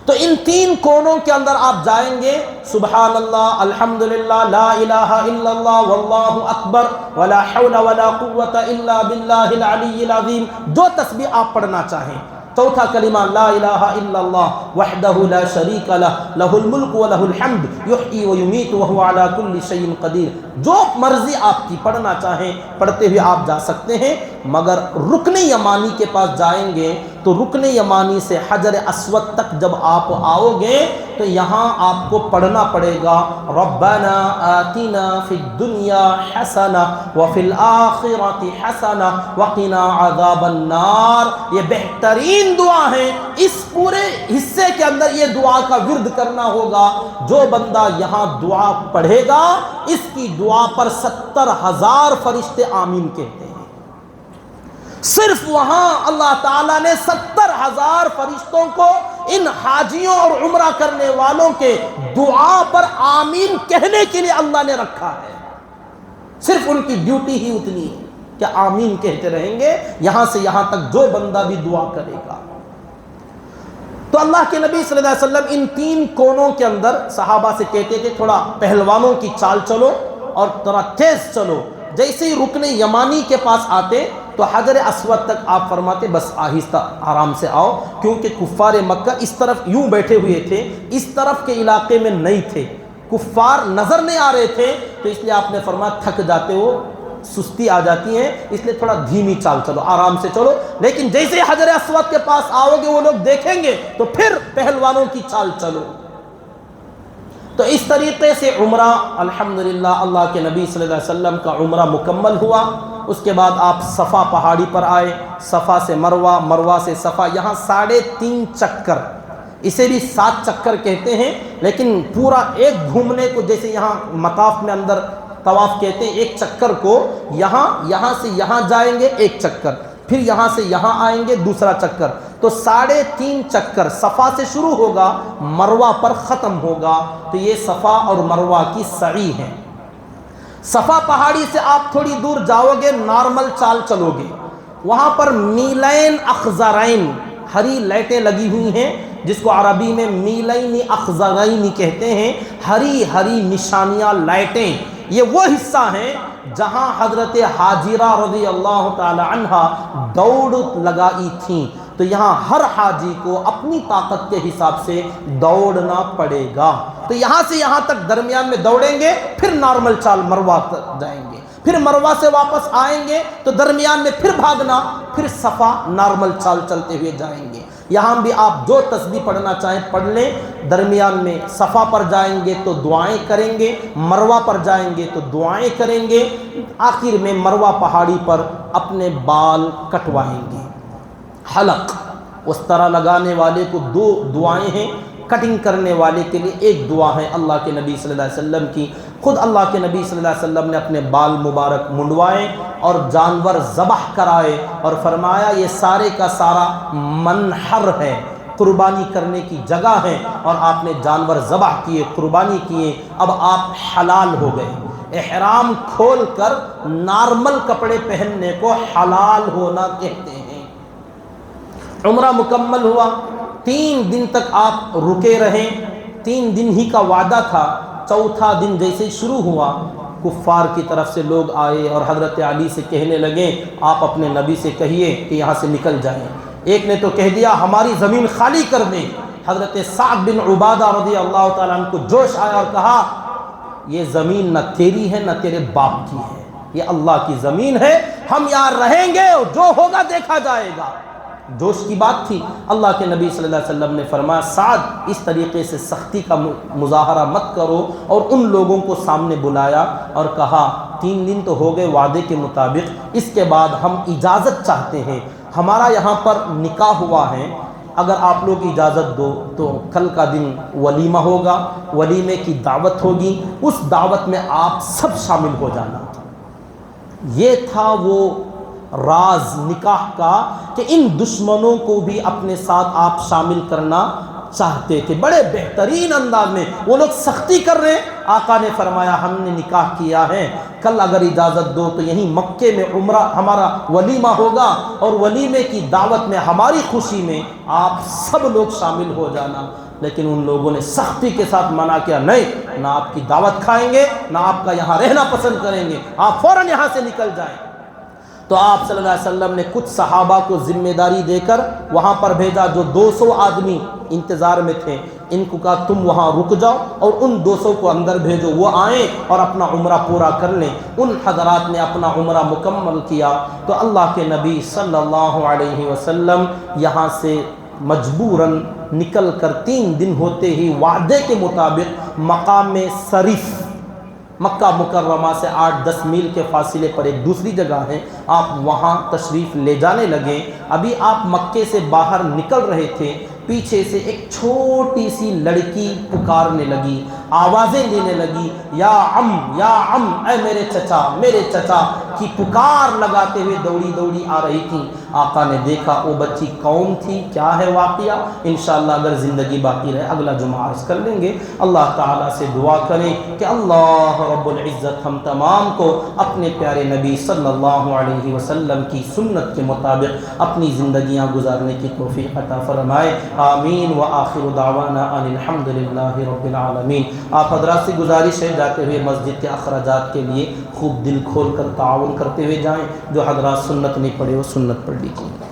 تو ان 3 کونوں کے اندر آپ جائیں گے، سبحان اللہ، الحمدللہ، لا الہ الا اللہ، واللہ اکبر، ولا حول ولا قوت الا باللہ العلی العظیم، جو تسبیح آپ پڑھنا چاہیں۔ چوتھا کلمہ لا الہ الا اللہ وحدہ لا شریک لہ، لہ الملک و لہ الحمد، یحیی و یمیت وہو علی کل شیء قدیر، جو مرضی آپ کی پڑھنا چاہیں پڑھتے ہوئے آپ جا سکتے ہیں۔ مگر رکن یمانی کے پاس جائیں گے تو رکن یمانی سے حجر اسود تک جب آپ آؤ گے تو یہاں آپ کو پڑھنا پڑے گا ربنا آتنا فی الدنیا حسنہ وفی الآخرۃ حسنہ وقنا عذاب النار۔ یہ بہترین دعا ہے، اس پورے حصے کے اندر یہ دعا کا ورد کرنا ہوگا۔ جو بندہ یہاں دعا پڑھے گا اس کی دعا پر 70,000 فرشتے آمین کہتے ہیں۔ صرف وہاں اللہ تعالیٰ نے 70,000 فرشتوں کو ان حاجیوں اور عمرہ کرنے والوں کے دعا پر آمین کہنے کے لیے اللہ نے رکھا ہے۔ صرف ان کی ڈیوٹی ہی اتنی ہے کہ آمین کہتے رہیں گے یہاں سے یہاں تک جو بندہ بھی دعا کرے گا۔ تو اللہ کے نبی صلی اللہ علیہ وسلم ان 3 کونوں کے اندر صحابہ سے کہتے تھے تھوڑا پہلوانوں کی چال چلو اور تھوڑا تیز چلو۔ جیسے ہی رکن یمانی کے پاس آتے تو حجر اسود تک آپ فرماتے بس آہستہ آرام سے آؤ، کیونکہ کفار مکہ اس طرف یوں بیٹھے ہوئے تھے، اس طرف کے علاقے میں نہیں تھے، کفار نظر نہیں آ رہے تھے، تو اس لیے آپ نے فرمایا تھک جاتے ہو، سستی آ جاتی ہے، اس لیے تھوڑا دھیمی چال چلو، آرام سے چلو۔ لیکن جیسے ہی حجر اسود کے پاس آؤ گے وہ لوگ دیکھیں گے تو پھر پہلوانوں کی چال چلو۔ تو اس طریقے سے عمرہ الحمدللہ اللہ کے نبی صلی اللہ علیہ وسلم کا عمرہ مکمل ہوا۔ اس کے بعد آپ صفا پہاڑی پر آئے، صفا سے مروہ، مروہ سے صفا، یہاں 3.5 چکر، اسے بھی 7 چکر کہتے ہیں، لیکن پورا ایک گھومنے کو جیسے یہاں مطاف میں اندر طواف کہتے ہیں، ایک چکر کو یہاں سے یہاں جائیں گے ایک چکر، پھر یہاں سے یہاں آئیں گے دوسرا چکر، تو 3.5 چکر صفا سے شروع ہوگا مروہ پر ختم ہوگا۔ تو یہ صفا اور مروہ کی سعی ہے۔ صفا پہاڑی سے آپ تھوڑی دور جاؤ گے، نارمل چال چلو گے، وہاں پر میلین اخضرین، ہری لائٹیں لگی ہوئی ہیں جس کو عربی میں میلین اخضرین کہتے ہیں، ہری ہری نشانیاں، لائٹیں۔ یہ وہ حصہ ہیں جہاں حضرت حاجرہ رضی اللہ تعالی عنہا دوڑ لگائی تھیں، تو یہاں ہر حاجی کو اپنی طاقت کے حساب سے دوڑنا پڑے گا۔ تو یہاں سے یہاں تک درمیان میں دوڑیں گے، پھر نارمل چال مروہ تک جائیں گے، پھر مروہ سے واپس آئیں گے تو درمیان میں پھر بھاگنا، پھر صفا نارمل چال چلتے ہوئے جائیں گے۔ یہاں بھی آپ جو تسبیح پڑھنا چاہیں پڑھ لیں، درمیان میں صفا پر جائیں گے تو دعائیں کریں گے، مروہ پر جائیں گے تو دعائیں کریں گے، آخر میں مروہ پہاڑی پر اپنے بال کٹوائیں گے۔ حلق اس طرح لگانے والے کو 2 دعائیں ہیں، کٹنگ کرنے والے کے لیے ایک دعا ہے اللہ کے نبی صلی اللہ علیہ وسلم کی۔ خود اللہ کے نبی صلی اللہ علیہ وسلم نے اپنے بال مبارک منڈوائے اور جانور ذبح کرائے اور فرمایا یہ سارے کا سارا منحر ہے، قربانی کرنے کی جگہ ہے، اور آپ نے جانور ذبح کیے، قربانی کیے، اب آپ حلال ہو گئے۔ احرام کھول کر نارمل کپڑے پہننے کو حلال ہونا کہتے ہیں۔ عمرہ مکمل ہوا، 3 دن تک آپ رکے رہے، 3 دن ہی کا وعدہ تھا۔ چوتھا دن جیسے شروع ہوا، کفار کی طرف سے لوگ آئے اور حضرت علی سے کہنے لگے آپ اپنے نبی سے کہیے کہ یہاں سے نکل جائیں۔ ایک نے تو کہہ دیا ہماری زمین خالی کر دیں۔ حضرت سعد بن عبادہ رضی اللہ تعالیٰ عنہ کو جوش آیا اور کہا یہ زمین نہ تیری ہے نہ تیرے باپ کی ہے، یہ اللہ کی زمین ہے، ہم یہاں رہیں گے، جو ہوگا دیکھا جائے گا۔ جوش کی بات تھی۔ اللہ کے نبی صلی اللہ علیہ وسلم نے فرمایا سعد اس طریقے سے سختی کا مظاہرہ مت کرو، اور ان لوگوں کو سامنے بلایا اور کہا 3 دن تو ہو گئے وعدے کے مطابق، اس کے بعد ہم اجازت چاہتے ہیں، ہمارا یہاں پر نکاح ہوا ہے، اگر آپ لوگ اجازت دو تو کل کا دن ولیمہ ہوگا، ولیمے کی دعوت ہوگی، اس دعوت میں آپ سب شامل ہو جانا۔ یہ تھا وہ راز نکاح کا کہ ان دشمنوں کو بھی اپنے ساتھ آپ شامل کرنا چاہتے تھے۔ بڑے بہترین انداز میں وہ لوگ سختی کر رہے ہیں، آقا نے فرمایا ہم نے نکاح کیا ہے، کل اگر اجازت دو تو یہیں مکے میں عمرہ ہمارا ولیمہ ہوگا، اور ولیمے کی دعوت میں ہماری خوشی میں آپ سب لوگ شامل ہو جانا۔ لیکن ان لوگوں نے سختی کے ساتھ منع کیا، نہیں، نہ آپ کی دعوت کھائیں گے، نہ آپ کا یہاں رہنا پسند کریں گے، آپ فوراً یہاں سے نکل جائیں۔ تو آپ صلی اللہ علیہ وسلم نے کچھ صحابہ کو ذمہ داری دے کر وہاں پر بھیجا، جو 200 آدمی انتظار میں تھے، ان کو کہا تم وہاں رک جاؤ اور ان 200 کو اندر بھیجو، وہ آئیں اور اپنا عمرہ پورا کر لیں۔ ان حضرات نے اپنا عمرہ مکمل کیا تو اللہ کے نبی صلی اللہ علیہ وسلم یہاں سے مجبوراً نکل کر 3 دن ہوتے ہی وعدے کے مطابق مقام صریف، مکہ مکرمہ سے 8-10 میل کے فاصلے پر ایک دوسری جگہ ہے، آپ وہاں تشریف لے جانے لگے۔ ابھی آپ مکے سے باہر نکل رہے تھے، پیچھے سے ایک چھوٹی سی لڑکی پکارنے لگی، آوازیں دینے لگی، یا عم، اے میرے چچا کی پکار لگاتے ہوئے دوڑی دوڑی آ رہی تھی۔ آقا نے دیکھا وہ بچی کون تھی، کیا ہے واقعہ، انشاءاللہ اگر زندگی باقی رہے اگلا جمعہ عرض کر لیں گے۔ اللہ تعالیٰ سے دعا کریں کہ اللہ رب العزت ہم تمام کو اپنے پیارے نبی صلی اللہ علیہ وسلم کی سنت کے مطابق اپنی زندگیاں گزارنے کی توفیق عطا فرمائے، آمین۔ وآخر دعوانا ان الحمدللہ رب العالمین۔ آپ حضرات سے گزارش ہے جاتے ہوئے مسجد کے اخراجات کے لیے خوب دل کھول کر تعاون کرتے ہوئے جائیں، جو حضرات سنت نہیں پڑھے وہ سنت پڑھ لیجیے۔